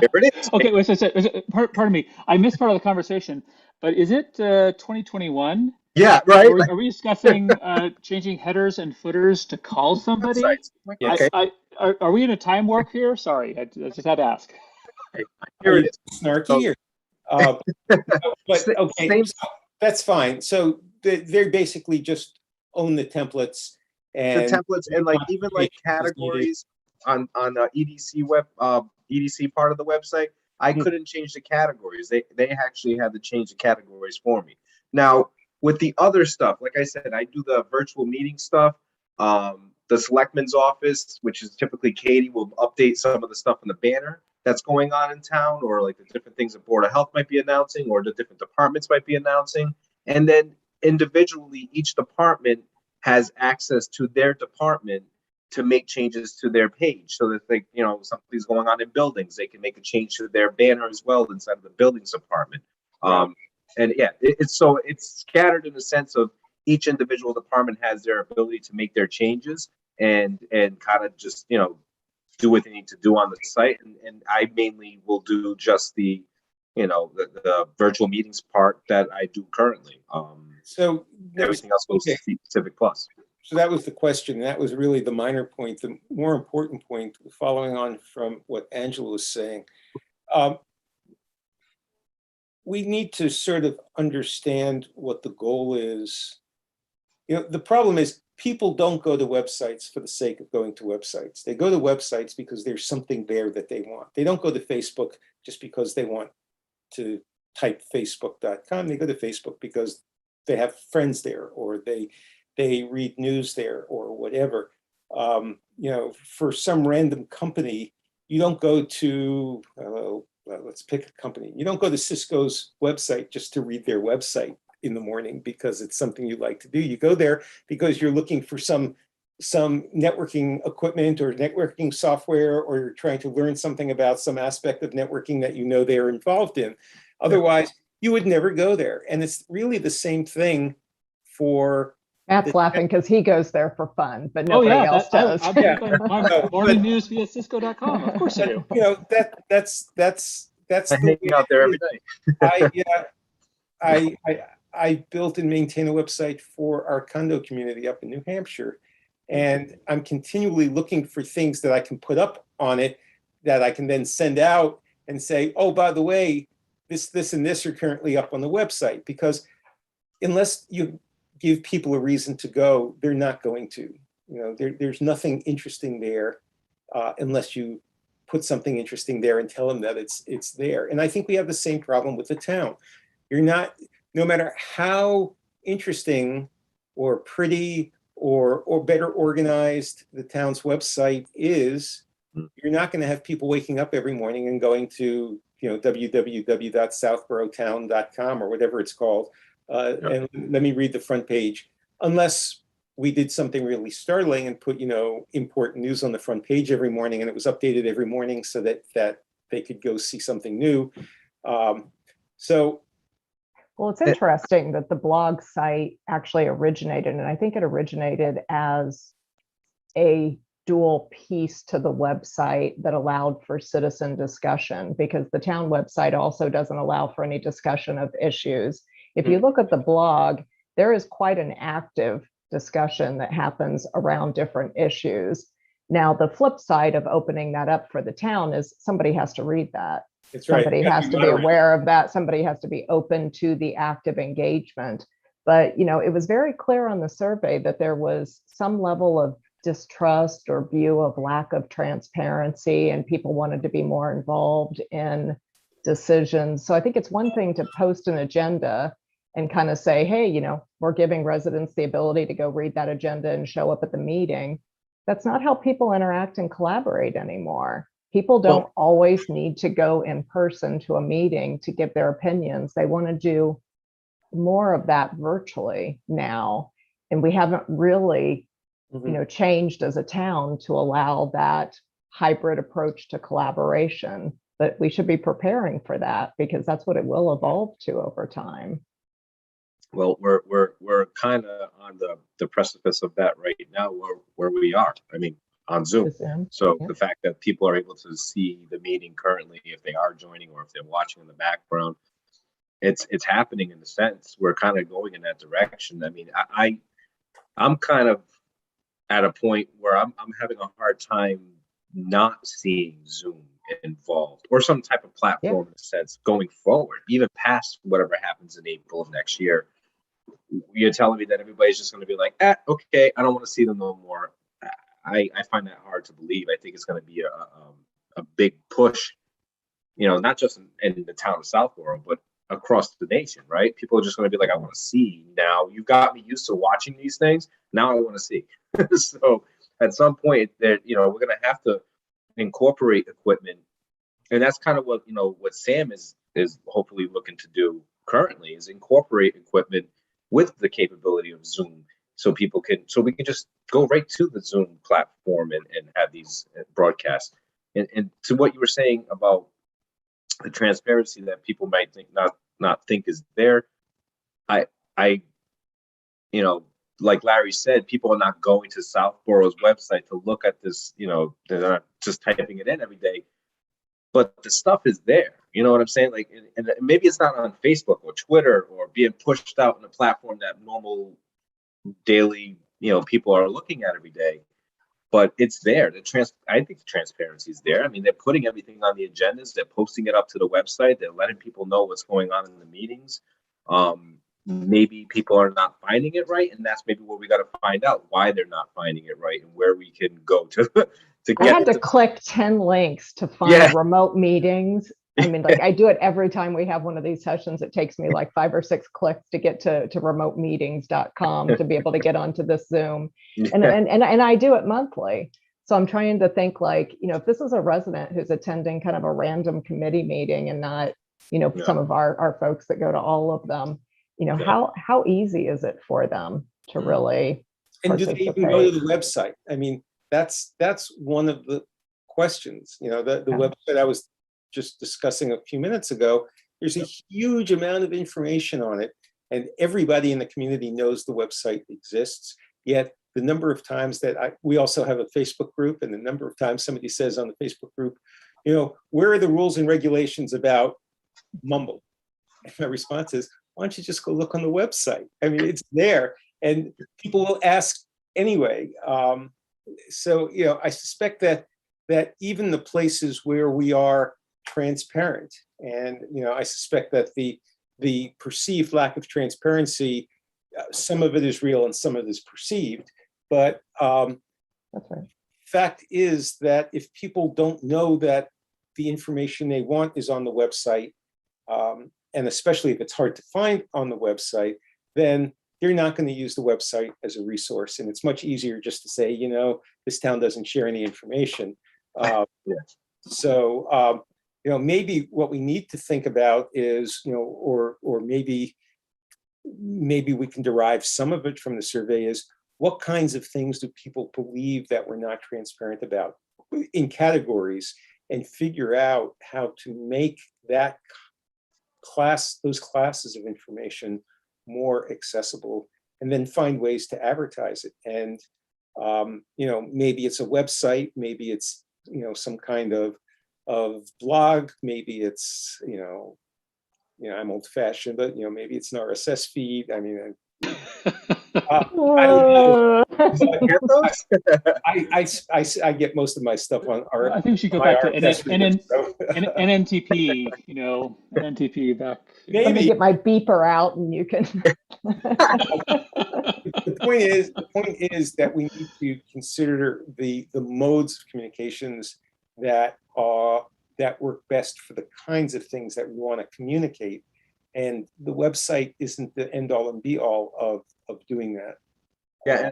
there it is. Okay, wait, pardon me. I missed part of the conversation, but is it 2021? Yeah, right. Are we discussing changing headers and footers to call somebody? Websites. Yes. Okay, Are we in a time warp here? Sorry, I just had to ask. here it is. Snarky or, but Sa- okay, same- so that's fine. So they're basically just own the templates The and templates and like even like categories on EDC EDC part of the website. I Mhm. couldn't change the categories. They actually had to change the categories for me. Now with the other stuff, like I said, I do the virtual meeting stuff. The selectman's office, which is typically Katie, will update some of the stuff in the banner that's going on in town, or like the different things the Board of Health might be announcing, or the different departments might be announcing. And then individually, each department has access to their department to make changes to their page, so that they, you know, something's going on in buildings, they can make a change to their banner as well inside of the buildings department. And yeah, it's scattered in the sense of each individual department has their ability to make their changes and kind of just, you know, do what they need to do on the site. And I mainly will do just the, you know, the virtual meetings part that I do currently. so Everything else goes okay. to Civic Plus. So that was the question. That was really the minor point. The more important point, following on from what Angela was saying, we need to sort of understand what the goal is. You know, the problem is people don't go to websites for the sake of going to websites. They go to websites because there's something there that they want. They don't go to Facebook just because they want to type facebook.com. They go to Facebook because they have friends there, or they read news there, or whatever. You know, for some random company, you don't go to, let's pick a company. You don't go to Cisco's website just to read their website in the morning because it's something you like to do. You go there because you're looking for some networking equipment or networking software, or you're trying to learn something about some aspect of networking that you know they're involved in. Otherwise, you would never go there. And it's really the same thing for Matt's laughing because he goes there for fun, but Oh nobody yeah, else does. I get my No, morning but- news via Cisco.com. Of course I do. you know, that's I the hang way out there it every is. day. I built and maintain a website for our condo community up in New Hampshire. And I'm continually looking for things that I can put up on it that I can then send out and say, oh, by the way, this, and this are currently up on the website. Because unless you give people a reason to go, they're not going to. You know, there's nothing interesting there unless you put something interesting there and tell them that it's there. And I think we have the same problem with the town. You're not, no matter how interesting or pretty or better organized the town's website is, you're not going to have people waking up every morning and going to, you know, www.southboroughtown.com or whatever it's called, and let me read the front page, unless we did something really startling and put, you know, important news on the front page every morning, and it was updated every morning so that they could go see something new. So Well, it's interesting that the blog site actually originated, and I think it originated as a dual piece to the website that allowed for citizen discussion, because the town website also doesn't allow for any discussion of issues. If you look at the blog, there is quite an active discussion that happens around different issues. Now, the flip side of opening that up for the town is somebody has to read that. it's right. Somebody has to be aware of that. Somebody has to be open to the active engagement. But, you know, it was very clear on the survey that there was some level of distrust or view of lack of transparency, and people wanted to be more involved in decisions. So I think it's one thing to post an agenda and kind of say, hey, you know, we're giving residents the ability to go read that agenda and show up at the meeting. That's not how people interact and collaborate anymore. People don't always need to go in person to a meeting to give their opinions. They want to do more of that virtually now. And we haven't really, Mhm. changed as a town to allow that hybrid approach to collaboration. But we should be preparing for that because that's what it will evolve to over time. Well, we're kind of on the precipice of that right now, where we are. I mean, on Zoom. Zoom, So yeah. the fact that people are able to see the meeting currently, if they are joining or if they're watching in the background, it's happening in the sense we're kind of going in that direction. I mean, I'm kind of at a point where I'm having a hard time not seeing Zoom involved or some type of platform in a sense going forward, even past whatever happens in April of next year. You're telling me that everybody's just going to be like, okay, I don't want to see them no more. I find that hard to believe. I think it's going to be a big push, not just in the town of Southborough, but across the nation, right? People are just going to be like, I want to see now. You've got me used to watching these things. Now I want to see. So at some point, that we're going to have to incorporate equipment, and that's kind of what Sam is hopefully looking to do currently, is incorporate equipment with the capability of Zoom, so we can just go right to the Zoom platform and have these broadcasts. And to what you were saying about the transparency that people might not think is there, I like Larry said, people are not going to Southborough's website to look at this. They're not just typing it in every day, but the stuff is there. You know what I'm saying? Like, and maybe it's not on Facebook or Twitter or being pushed out on a platform that normal daily people are looking at every day, but it's there. I think the transparency is there. I mean, they're putting everything on the agendas. They're posting it up to the website. They're letting people know what's going on in the meetings. Maybe people are not finding it right, and that's maybe what we got to find out, why they're not finding it right and where we can go to I get had to to. click 10 links to find Yeah. remote meetings. I mean, like I do it every time we have one of these sessions. It takes me like 5 or 6 clicks to get to remotemeetings.com to be able to get onto this Zoom. And I do it monthly. So I'm trying to think like, if this is a resident who's attending kind of a random committee meeting and not, some of our folks that go to all of them, how easy is it for them to really And do they even go to the website? I mean, that's one of the questions. The website I was just discussing a few minutes ago, there's a huge amount of information on it, and everybody in the community knows the website exists. Yet the number of times that we also have a Facebook group, and the number of times somebody says on the Facebook group, where are the rules and regulations about Mumble? And my response is, why don't you just go look on the website? I mean, it's there, and people will ask anyway. So I suspect that even the places where we are transparent, and I suspect that the perceived lack of transparency, some of it is real and some of it is perceived. But That's right. fact is that if people don't know that the information they want is on the website, and especially if it's hard to find on the website, then they're not going to use the website as a resource. And it's much easier just to say, this town doesn't share any information. So, maybe what we need to think about is, or maybe we can derive some of it from the survey, is what kinds of things do people believe that we're not transparent about in categories, and figure out how to make those classes of information more accessible, and then find ways to advertise it. And maybe it's a website, maybe it's some kind of blog, maybe it's I'm old-fashioned, but maybe it's an RSS feed. I mean, I don't know. I get most of my stuff on our. I think we should go my back to RSS readers, so. NNTP, NNTP back. Let me get my beeper out and you can. The point is that we need to consider the modes of communications that work best for the kinds of things that we want to communicate. And the website isn't the end all and be all of doing that. Yeah,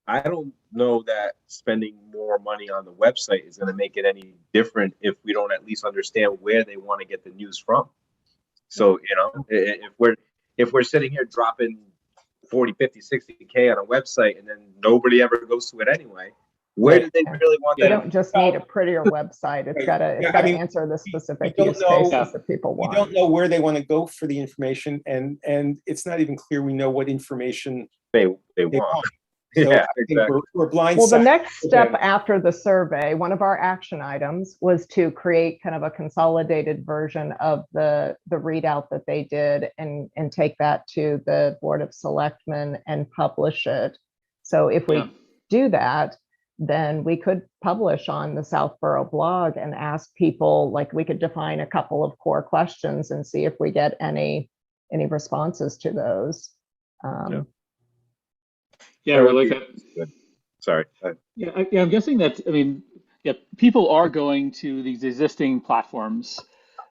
I don't know that spending more money on the website is going to make it any different if we don't at least understand where they want to get the news from. So if we're sitting here dropping 40, 50, 60K on a website and then nobody ever goes to it anyway. Where do they really want You that? don't just need a prettier website. It's Right. gotta, Yeah, I mean, answer the specific don't use know- cases that people We want. don't know where they want to go for the information, and it's not even clear we know what information They they want. want. So Yeah, I think exactly. we're blindsided. Well, the next step again. after the survey, one of our action items was to create kind of a consolidated version of the readout that they did and take that to the Board of Selectmen and publish it. So if we Yeah. do that, then we could publish on the Southborough blog and ask people, like we could define a couple of core questions and see if we get any responses to those. Yeah, we like that. Good. Sorry. Yeah, I'm guessing that, I mean, yeah, people are going to these existing platforms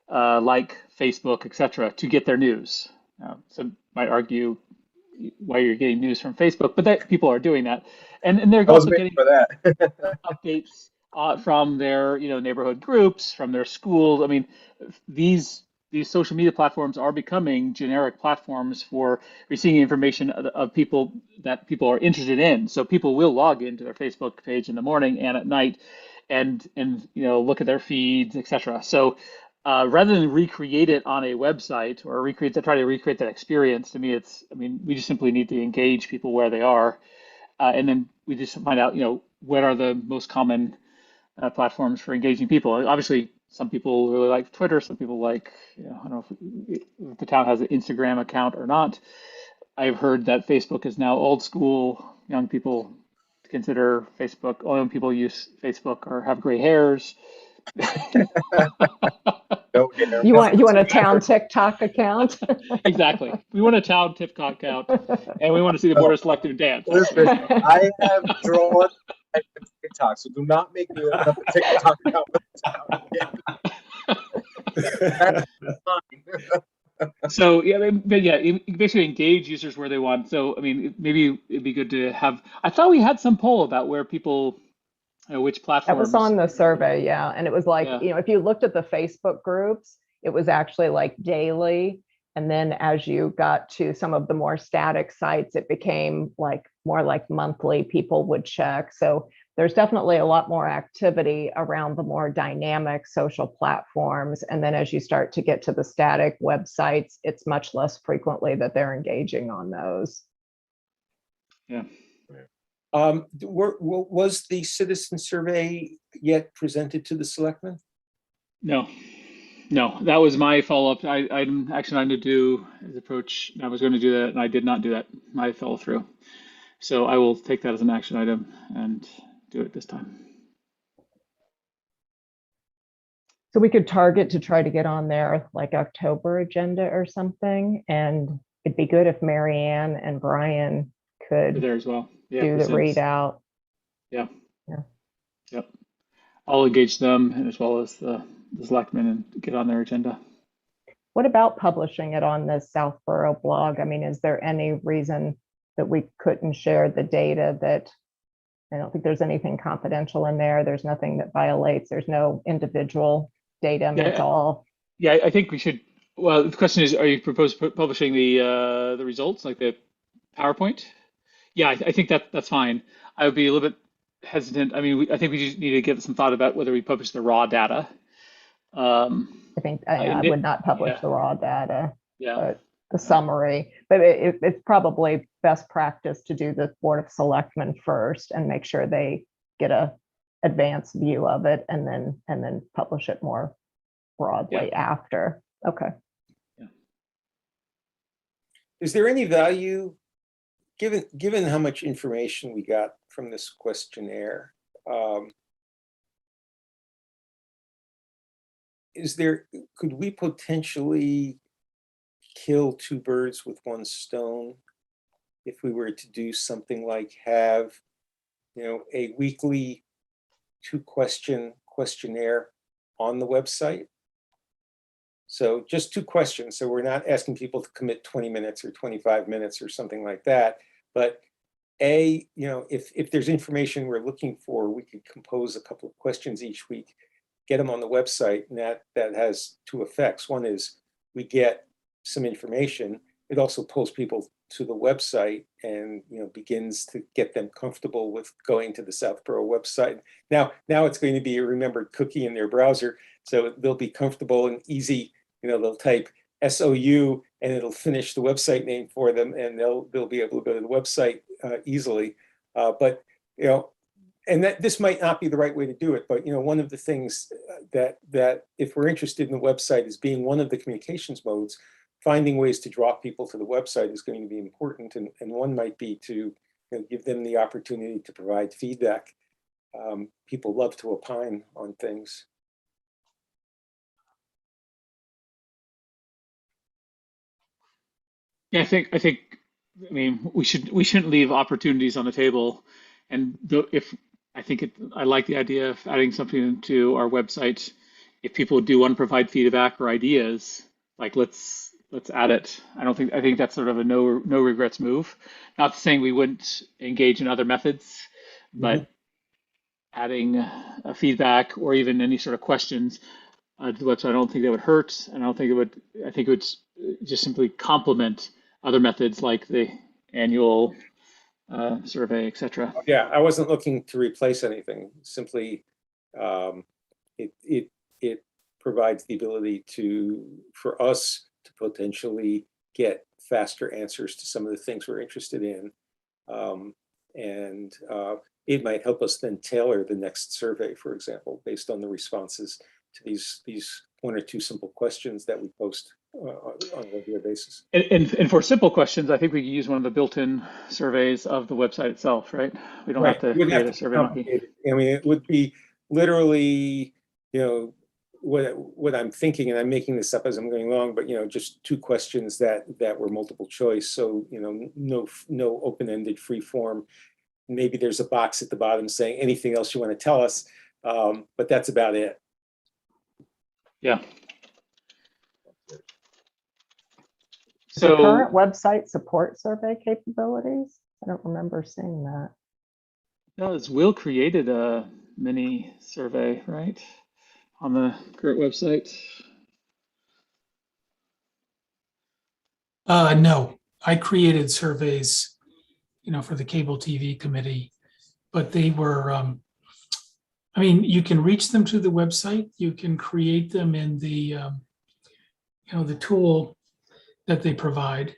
like Facebook, etc., to get their news. Some might argue why you're getting news from Facebook, but that people are doing that, and they're I was also waiting getting for that. updates from their neighborhood groups, from their schools. I mean, these social media platforms are becoming generic platforms for receiving information of people that people are interested in. So people will log into their Facebook page in the morning and at night, and look at their feeds, etc. So rather than recreate it on a website or try to recreate that experience, to me, we just simply need to engage people where they are, and then we just find out, what are the most common platforms for engaging people. Obviously, some people really like Twitter. Some people like, I don't know if the town has an Instagram account or not. I've heard that Facebook is now old school. Young people consider Facebook, all young people use Facebook or have gray hairs. No dare. You want a town TikTok account? Exactly. We want a town TikTok account, and we want to see the Board of Selectmen dance. Listen, I have drawn TikTok, so do not make me open up a TikTok account for the town. That's fine. So yeah, but yeah, basically engage users where they want. So I mean, maybe it'd be good to have. I thought we had some poll about where people, which That platforms. was on the survey, yeah. And it was like, Yeah. if you looked at the Facebook groups, it was actually like daily. And then as you got to some of the more static sites, it became more like monthly people would check. So there's definitely a lot more activity around the more dynamic social platforms. And then as you start to get to the static websites, it's much less frequently that they're engaging on those. Yeah. Was the citizen survey yet presented to the selectmen? No, that was my follow-up. Action item to do is approach. I was going to do that, and I did not do that. I fell through. So I will take that as an action item and do it this time. So we could target to try to get on their October agenda or something. And it'd be good if Mary Ann and Brian You're could there as well. Yeah, do the presents. readout. Yeah. Yeah. Yep. I'll engage them and as well as the selectmen and get on their agenda. What about publishing it on the Southborough blog? I mean, is there any reason that we couldn't share the data? That I don't think there's anything confidential in there. There's nothing that violates. There's no individual data. I mean, it's all. Yeah, I think we should. Well, the question is, are you proposed publishing the results, like the PowerPoint? Yeah, I think that's fine. I would be a little bit hesitant. I mean, I think we just need to give some thought about whether we publish the raw data. I think I would not publish the raw data, but the summary. But it's probably best practice to do the Board of Selectmen first and make sure they get a advanced view of it, and then publish it more broadly after. Okay. Yeah. Is there any value, given how much information we got from this questionnaire? Could we potentially kill two birds with one stone if we were to do something like have, a weekly 2-question questionnaire on the website? So just 2 questions. So we're not asking people to commit 20 minutes or 25 minutes or something like that. But if there's information we're looking for, we could compose a couple of questions each week, get them on the website, and that has 2 effects. One is we get some information. It also pulls people to the website and, begins to get them comfortable with going to the Southborough website. Now it's going to be a remembered cookie in their browser, so they'll be comfortable and easy. They'll type SOU and it'll finish the website name for them, and they'll be able to go to the website easily. But and that this might not be the right way to do it, but one of the things that if we're interested in the website as being one of the communications modes, finding ways to draw people to the website is going to be important, and one might be to give them the opportunity to provide feedback. People love to opine on things. Yeah, I mean, we shouldn't leave opportunities on the table. And I like the idea of adding something to our website. If people do want to provide feedback or ideas, like let's add it. I think that's sort of a no regrets move. Not saying we wouldn't engage in other methods, but adding a feedback or even any sort of questions to the website, I don't think that would hurt, and I think it would just simply complement other methods like the annual survey, etc. Yeah, I wasn't looking to replace anything. Simply, it provides the ability for us to potentially get faster answers to some of the things we're interested in, and it might help us then tailor the next survey, for example, based on the responses to these one or two simple questions that we post on a regular basis. And for simple questions, I think we could use one of the built-in surveys of the website itself, right? We don't have to create a survey monkey. I mean, it would be literally, what I'm thinking, and I'm making this up as I'm going along, but just two questions that were multiple choice. So no open-ended free form. Maybe there's a box at the bottom saying anything else you want to tell us, but that's about it. Yeah. Does the current website support survey capabilities? I don't remember seeing that. No, Will created a mini survey, right, on the current website. No, I created surveys, for the cable TV committee, but they were, I mean, you can reach them through the website. You can create them in the, the tool that they provide,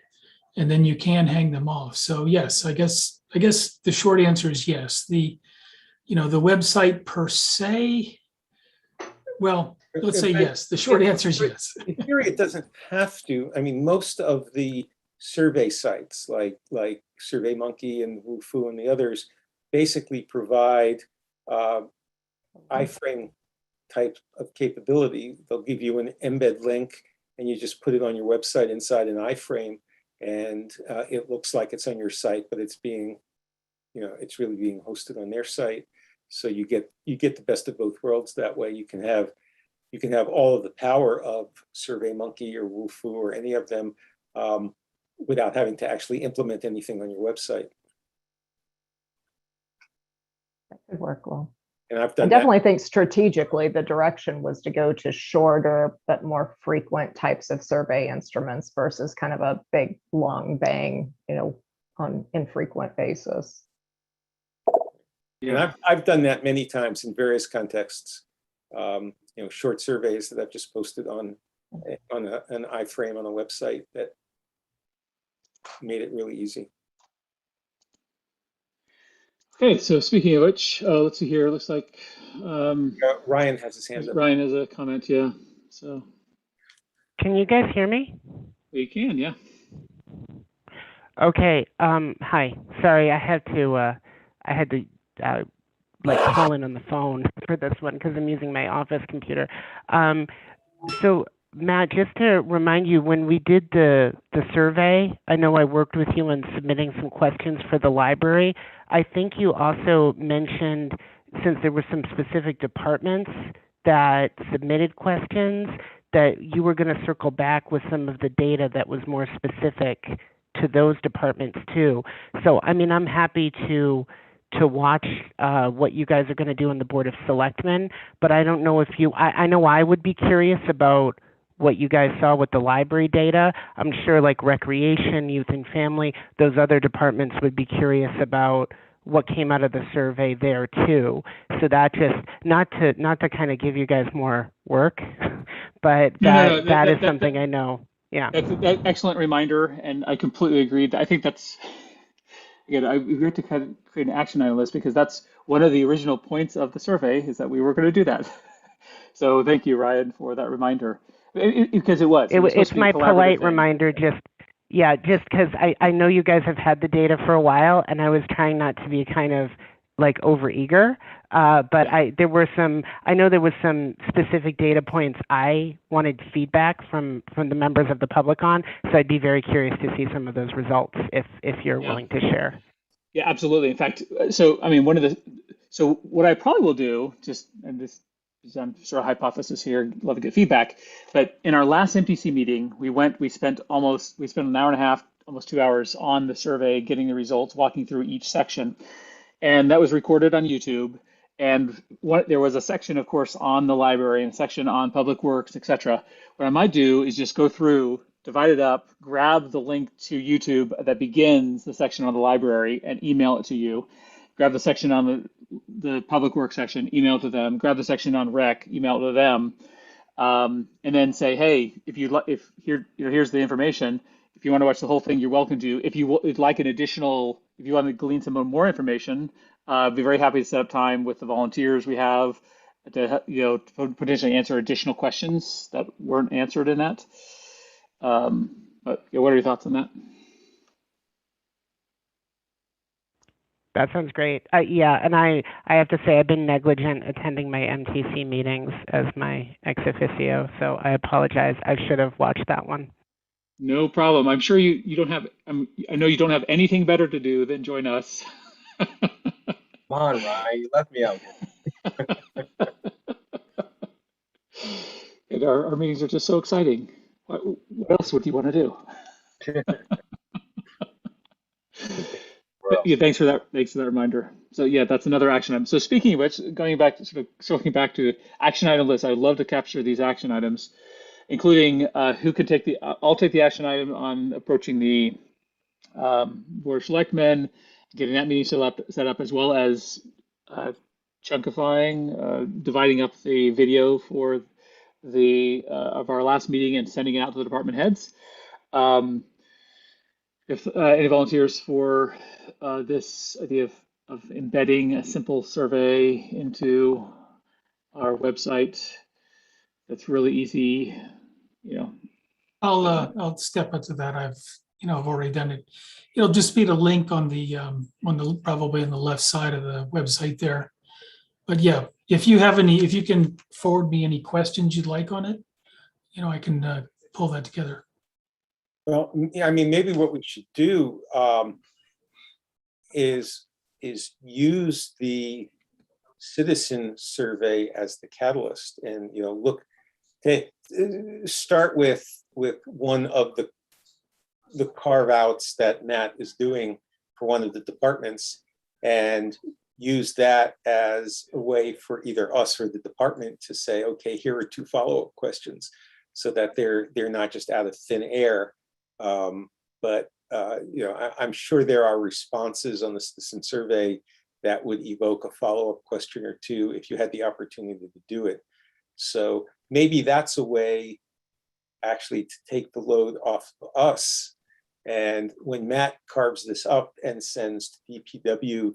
and then you can hang them off. So yes, I guess the short answer is yes. The website per se, well, let's say yes. The short answer is yes. In theory, it doesn't have to. I mean, most of the survey sites like SurveyMonkey and Wufoo and the others basically provide iframe type of capability. They'll give you an embed link, and you just put it on your website inside an iframe, and it looks like it's on your site, but it's being, it's really being hosted on their site. So you get the best of both worlds that way. You can have all of the power of SurveyMonkey or Wufoo or any of them without having to actually implement anything on your website. That could work well. And I definitely think strategically the direction was to go to shorter but more frequent types of survey instruments versus kind of a big long bang, on infrequent basis. Yeah, and I've done that many times in various contexts. Short surveys that I've just posted on an iframe on a website that made it really easy. Okay, so speaking of which, let's see here. Looks like Ryan has his hand up. Ryan has a comment, yeah. So can you guys hear me? we can, yeah. Okay. Hi. Sorry, I had to call in on the phone for this one because I'm using my office computer. So Matt, just to remind you, when we did the survey, I know I worked with you on submitting some questions for the library. I think you also mentioned, since there were some specific departments that submitted questions, that you were going to circle back with some of the data that was more specific to those departments too. So, I mean, I'm happy to watch what you guys are going to do on the Board of Selectmen, but I don't know if I know I would be curious about what you guys saw with the library data. I'm sure like recreation, youth and family, those other departments would be curious about what came out of the survey there too. So that just not to kind of give you guys more work, but that is something I know. Yeah. That's an excellent reminder, and I completely agree. I think that's, again, we have to kind of create an action item list because that's one of the original points of the survey is that we were going to do that. So thank you, Ryan, for that reminder. Because it was supposed It's to be a my collaborative polite thing. reminder, just because I know you guys have had the data for a while, and I was trying not to be kind of like overeager. But I know there was some specific data points I wanted feedback from the members of the public on. So I'd be very curious to see some of those results if you're willing to share. Yeah, absolutely. In fact, so I mean, so what I probably will do, and this is sort of hypothesis here, love to get feedback. But in our last MTC meeting, we spent an hour and a half, almost 2 hours on the survey, getting the results, walking through each section. And that was recorded on YouTube. And there was a section, of course, on the library and a section on public works, etc. What I might do is just go through, divide it up, grab the link to YouTube that begins the section on the library and email it to you. Grab the section on the public works section, email it to them. Grab the section on rec, email it to them. And then say, hey, here's the information. If you want to watch the whole thing, you're welcome to. If you would like if you want to glean some more information, I'd be very happy to set up time with the volunteers we have to potentially answer additional questions that weren't answered in that. But what are your thoughts on that? That sounds great. And I have to say I've been negligent attending my MTC meetings as my ex officio, so I apologize. I should have watched that one. No problem. I'm sure you don't have. I know you don't have anything better to do than join us. Come on, Ryan, you left me out. And our meetings are just so exciting. What else would you want to do? Yeah, thanks for that. Thanks for that reminder. So yeah, that's another action item. So speaking of which, circling back to action item list, I would love to capture these action items, including who can take the. I'll take the action item on approaching the board of selectmen, getting that meeting set up as well as chunkifying, dividing up the video for the of our last meeting and sending it out to the department heads. If any volunteers for this idea of embedding a simple survey into our website, that's really easy, I'll step into that. I've already done it. It'll just be the link on the probably on the left side of the website there. But yeah, if you can forward me any questions you'd like on it, I can pull that together. Well, I mean, maybe what we should do is use the citizen survey as the catalyst, and start with one of the carve outs that Matt is doing for one of the departments, and use that as a way for either us or the department to say, okay, here are 2 follow-up questions, so that they're not just out of thin air. But I'm sure there are responses on the citizen survey that would evoke a follow-up question or 2 if you had the opportunity to do it. So maybe that's a way actually to take the load off of us. And when Matt carves this up and sends to DPW,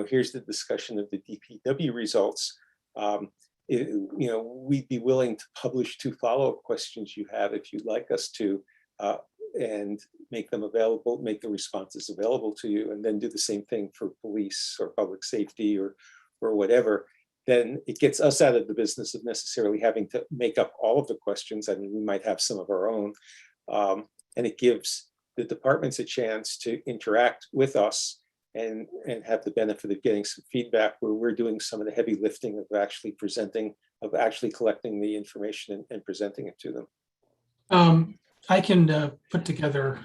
here's the discussion of the DPW results. We'd be willing to publish 2 follow-up questions you have if you'd like us to. And make them available, make the responses available to you, and then do the same thing for police or public safety or whatever. Then it gets us out of the business of necessarily having to make up all of the questions. I mean, we might have some of our own, and it gives the departments a chance to interact with us and have the benefit of getting some feedback where we're doing some of the heavy lifting of actually collecting the information and presenting it to them. I can put together,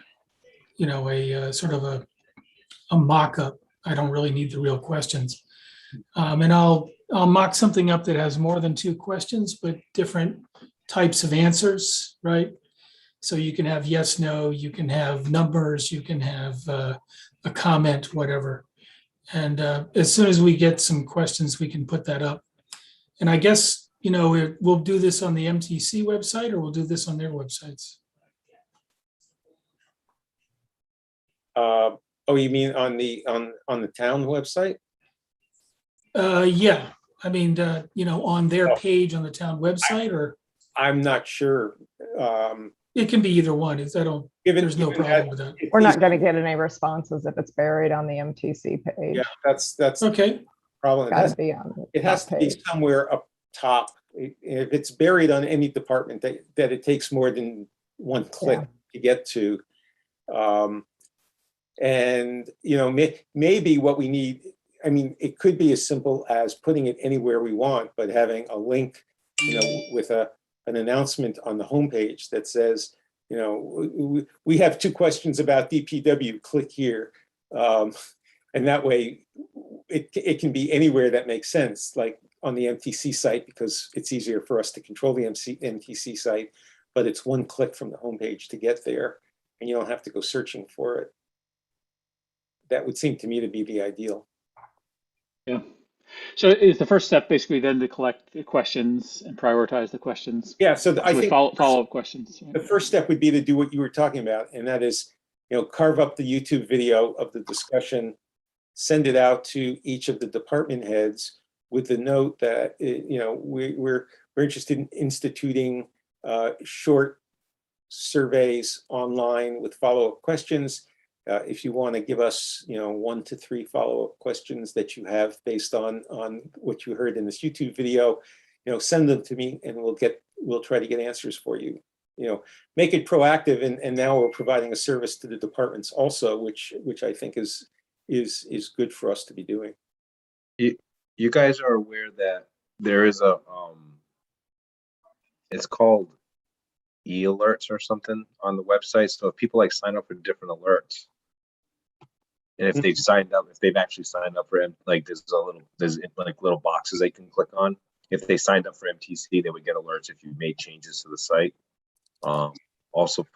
a sort of a mock-up. I don't really need the real questions, and I'll mock something up that has more than 2 questions, but different types of answers, right? So you can have yes, no, you can have numbers, you can have a comment, whatever. And as soon as we get some questions, we can put that up. And I guess, we'll do this on the MTC website, or we'll do this on their websites. Oh, you mean on the town website? Yeah, I mean, on their page on the town website, or I'm not sure. it can be either one. There's no problem with that. We're not going to get any responses if it's buried on the MTC page. Yeah, that's Okay, problem. Got to be on the It has top to be page. somewhere up top. If it's buried on any department that it takes more than one click to get to. And, maybe what we need, I mean, it could be as simple as putting it anywhere we want, but having a link, with an announcement on the homepage that says, we have 2 questions about DPW, click here. And that way it can be anywhere that makes sense, like on the MTC site, because it's easier for us to control the MTC site, but it's 1 click from the homepage to get there, and you don't have to go searching for it. That would seem to me to be the ideal. Yeah. So is the first step basically then to collect the questions and prioritize the questions? Yeah, so I think follow-up questions. Right? The first step would be to do what you were talking about, and that is, carve up the YouTube video of the discussion, send it out to each of the department heads with the note that, we're interested in instituting short surveys online with follow-up questions. If you want to give us, 1 to 3 follow-up questions that you have based on what you heard in this YouTube video, send them to me, and we'll try to get answers for you. Make it proactive, and now we're providing a service to the departments also, which I think is good for us to be doing. You guys are aware that there is it's called e-alerts or something on the website. So if people sign up for different alerts, and if they've actually signed up for there's little boxes they can click on. If they signed up for MTC, they would get alerts if you made changes to the site. Also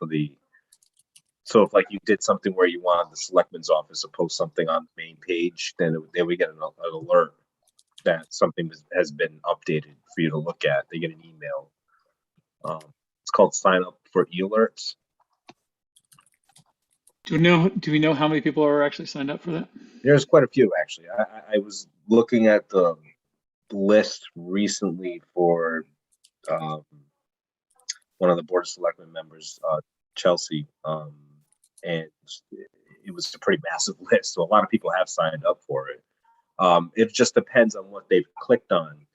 so if you did something where you wanted the selectman's office to post something on the main page, then they would get an alert that something has been updated for you to look at. They get an email. It's called sign up for e-alerts. Do we know how many people are actually signed up for that? There's quite a few, actually. I was looking at the list recently for one of the Board of Selectmen members, Chelsea, and it was a pretty massive list. So a lot of people have signed up for it. It just depends on what they've clicked on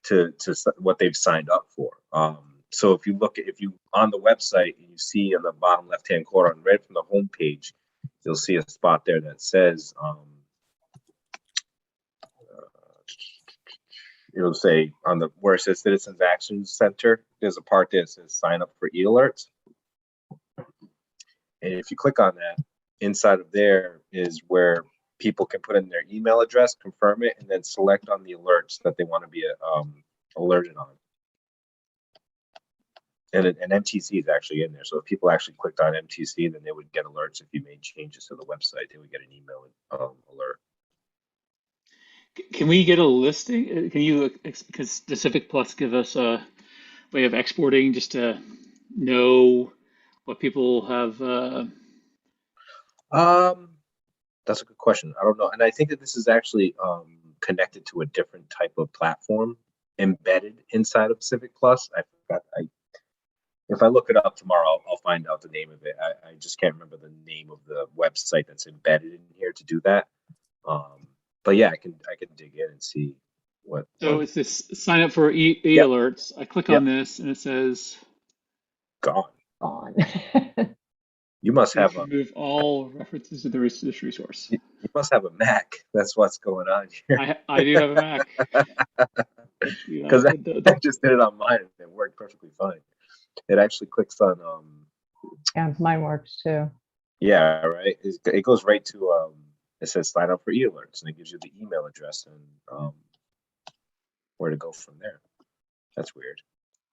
to what they've signed up for. So if you on the website and you see on the bottom left-hand corner, right from the home page, you'll see a spot there that says, it'll say where it says Citizens Action Center, there's a part there that says sign up for e-alerts. And if you click on that, inside of there is where people can put in their email address, confirm it, and then select on the alerts that they want to be alerted on. And MTC is actually in there. So if people actually clicked on MTC, then they would get alerts. If you made changes to the website, they would get an email alert. Can we get a listing? Can you, because the Civic Plus give us a way of exporting just to know what people have? That's a good question. I don't know. And I think that this is actually connected to a different type of platform embedded inside of Civic Plus. If I look it up tomorrow, I'll find out the name of it. I just can't remember the name of the website that's embedded in here to do that. But yeah, I can dig in and see what. So it's this sign up for e-alerts. I click on this and it says gone. You You must have remove all references to this resource. You must have a Mac. That's what's going on here. I do have a Mac. Because I just did it on mine and it worked perfectly fine. It actually clicks on. Yeah, mine works too. Yeah, right. It goes right to. It says sign up for e-alerts, and it gives you the email address and where to go from there. That's weird.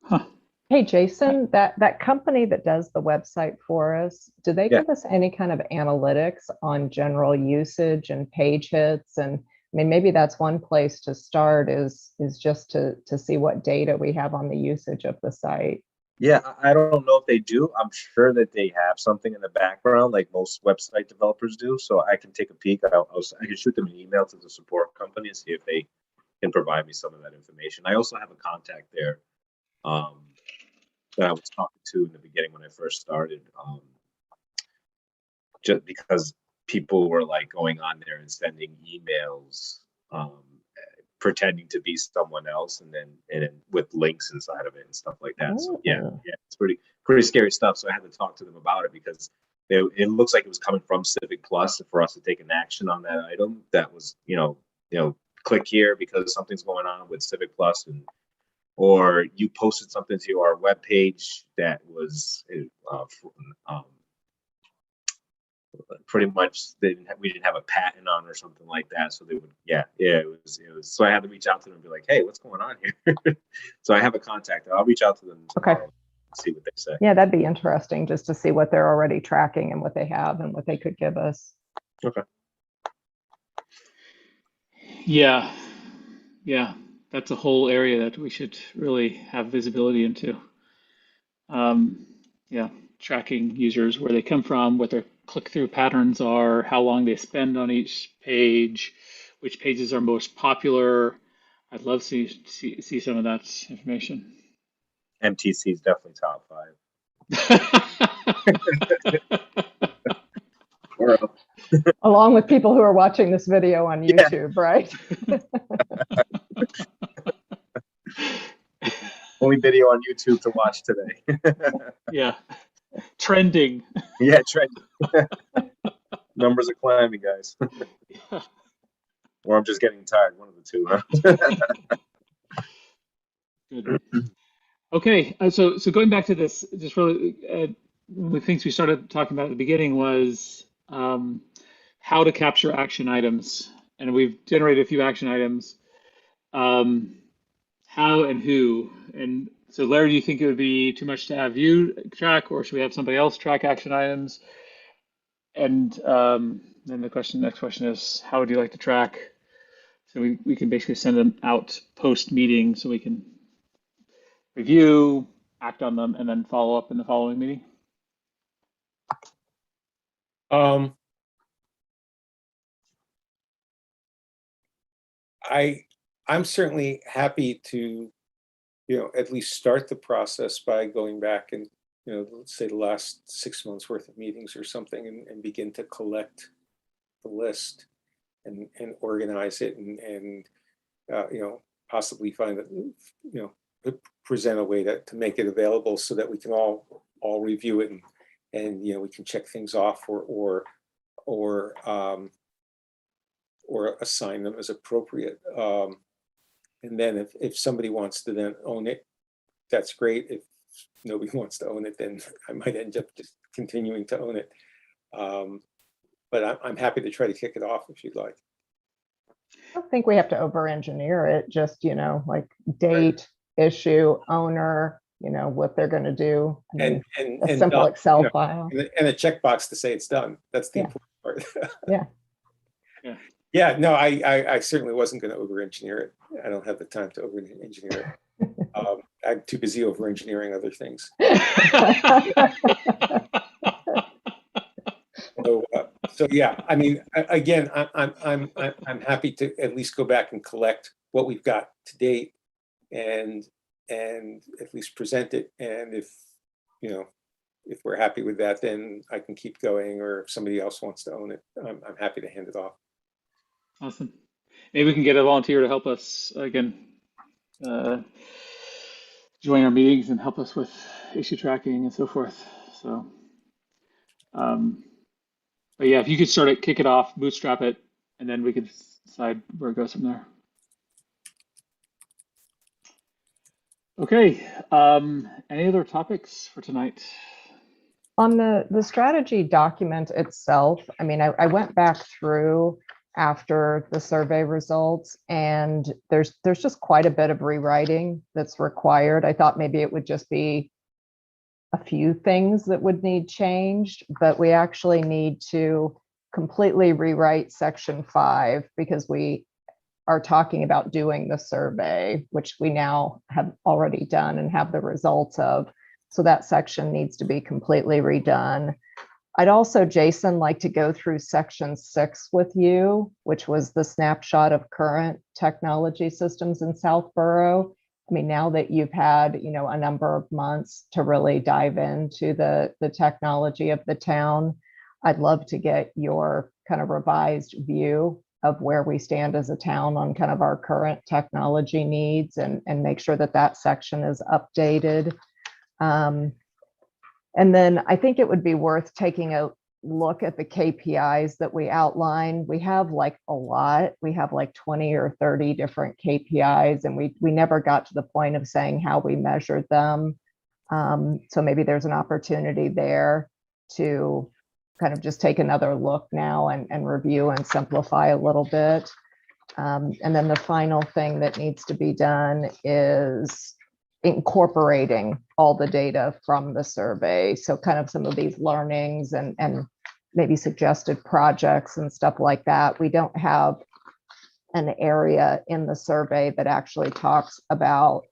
Huh. Hey, Jason, that company that does the website for us, do they Yeah. give us any kind of analytics on general usage and page hits? And I mean, maybe that's one place to start is just to see what data we have on the usage of the site. Yeah, I don't know if they do. I'm sure that they have something in the background, like most website developers do. So I can take a peek. I can shoot them an email to the support company and see if they can provide me some of that information. I also have a contact there that I was talking to in the beginning when I first started, just because people were like going on there and sending emails, pretending to be someone else, and then with links inside of it and stuff like that. So yeah, it's pretty scary stuff. So I had to talk to them about it because it looks like it was coming from Civic Plus for us to take an action on that item. That was click here because something's going on with Civic Plus, or you posted something to our webpage that was pretty much we didn't have a patent on or something like that. So they would, it was. So I had to reach out to them and be like, hey, what's going on here? So I have a contact. I'll reach out to them tomorrow and see what they say. Yeah, that'd be interesting just to see what they're already tracking and what they have and what they could give us. Okay. Yeah. That's a whole area that we should really have visibility into. Tracking users, where they come from, what their click-through patterns are, how long they spend on each page, which pages are most popular. I'd love to see some of that information. MTC is definitely top 5. Along with people who are watching this video on YouTube, right? Only video on YouTube to watch today. Yeah. Trending. Yeah, trending. Numbers are climbing, guys. Or I'm just getting tired. One of the two, huh? Good. Okay, so going back to this, just really, one of the things we started talking about at the beginning was how to capture action items, and we've generated a few action items. How and who, and so Larry, do you think it would be too much to have you track, or should we have somebody else track action items? And then the next question is, how would you like to track? So we can basically send them out post meeting so we can review, act on them, and then follow up in the following meeting. I'm certainly happy to, at least start the process by going back and, let's say the last 6 months worth of meetings or something, and begin to collect the list and organize it and possibly find that, present a way to make it available so that we can all review it and we can check things off or assign them as appropriate. And then if somebody wants to then own it, that's great. If nobody wants to own it, then I might end up just continuing to own it. But I'm happy to try to kick it off if you'd like. I don't think we have to over-engineer it. Just, like date, issue, owner, what they're going to do. And a simple Excel file. And a checkbox to say it's done. That's the important part. Yeah. Yeah, no, I certainly wasn't going to over-engineer it. I don't have the time to over-engineer it. I'm too busy over-engineering other things. So yeah, I mean, again, I'm happy to at least go back and collect what we've got to date, and at least present it. And if we're happy with that, then I can keep going. Or if somebody else wants to own it, I'm happy to hand it off. Awesome. Maybe we can get a volunteer to help us again, join our meetings and help us with issue tracking and so forth. So, but yeah, if you could start it, kick it off, bootstrap it, and then we could decide where it goes from there. Okay. Any other topics for tonight? On the strategy document itself, I mean, I went back through after the survey results, and there's just quite a bit of rewriting that's required. I thought maybe it would just be a few things that would need changed, but we actually need to completely rewrite section 5 because we are talking about doing the survey, which we now have already done and have the results of. So that section needs to be completely redone. I'd also, Jason, like to go through section 6 with you, which was the snapshot of current technology systems in Southborough. I mean, now that you've had, a number of months to really dive into the technology of the town, I'd love to get your kind of revised view of where we stand as a town on kind of our current technology needs, and make sure that that section is updated. And then I think it would be worth taking a look at the KPIs that we outlined. We have like a lot. We have like 20 or 30 different KPIs, and we never got to the point of saying how we measured them. So maybe there's an opportunity there to kind of just take another look now and review and simplify a little bit. And then the final thing that needs to be done is incorporating all the data from the survey. So kind of some of these learnings and maybe suggested projects and stuff like that. We don't have an area in the survey that actually talks about,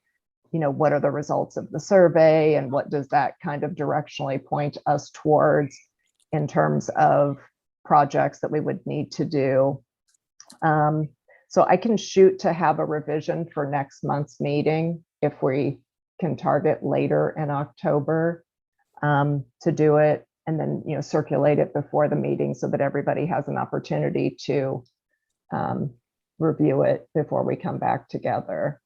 what are the results of the survey and what does that kind of directionally point us towards in terms of projects that we would need to do. So I can shoot to have a revision for next month's meeting if we can target later in October to do it, and then circulate it before the meeting so that everybody has an opportunity to review it before we come back together.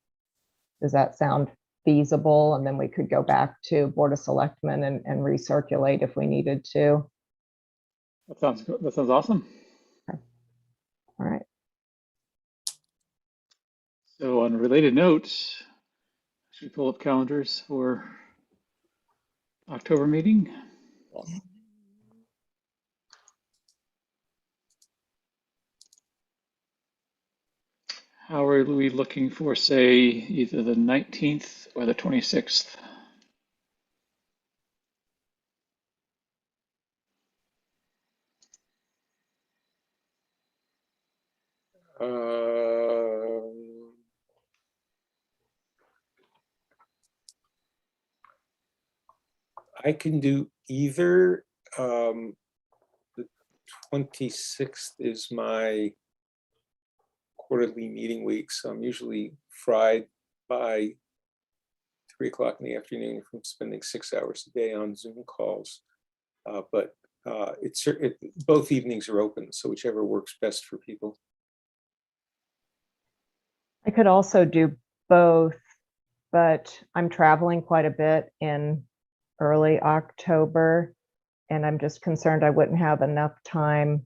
Does that sound feasible? And then we could go back to Board of Selectmen and recirculate if we needed to. That sounds good. That sounds awesome. Okay. All right. So on a related note, should we pull up calendars for October meeting? How are we looking for, say, either the 19th or the 26th? I can do either. The 26th is my quarterly meeting week, so I'm usually fried by 3 o'clock in the afternoon from spending 6 hours a day on Zoom calls. But both evenings are open, so whichever works best for people. I could also do both, but I'm traveling quite a bit in early October, and I'm just concerned I wouldn't have enough time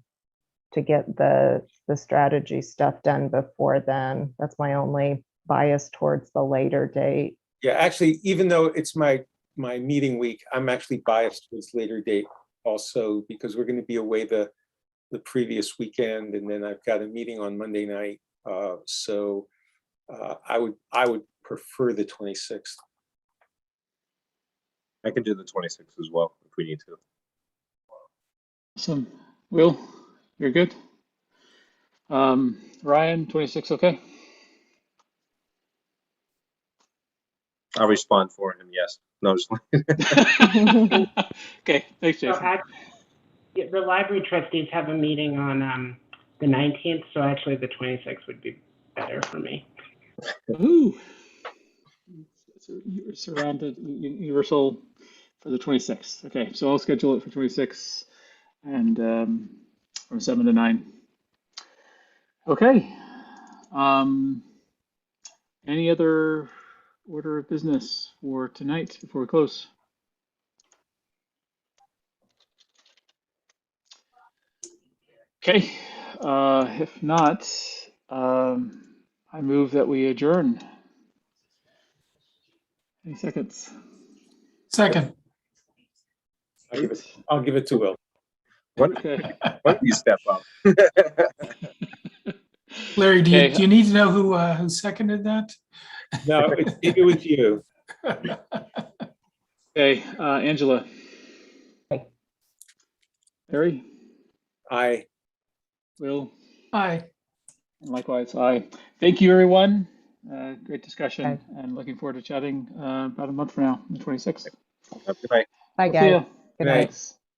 to get the strategy stuff done before then. That's my only bias towards the later date. Yeah, actually, even though it's my meeting week, I'm actually biased towards later date also, because we're going to be away the previous weekend, and then I've got a meeting on Monday night. So I would prefer the 26th. I can do the 26th as well if we need to. Awesome. Will, you're good? Ryan, 26, okay? I'll respond for him. Yes. No. Just Okay, thanks, So Jason. the library trustees have a meeting on the 19th, so actually the 26th would be better for me. Ooh. So you're surrounded, universal for the 26th. Okay, so I'll schedule it for 26 and from 7 to 9. Okay. Any other order of business for tonight before we close? Okay. If not, I move that we adjourn. Any seconds? Second. I'll give it to Will. When Okay. do you step up? Larry, do Okay. you need to know who seconded that? No, it was you. Okay, Angela. Aye. Larry, I Will, Aye. and likewise, aye. Thank you, everyone. Great discussion, Okay. and looking forward to chatting about a month from now, the 26th. Have a good night. Bye, See ya. guys. Good Good night. night.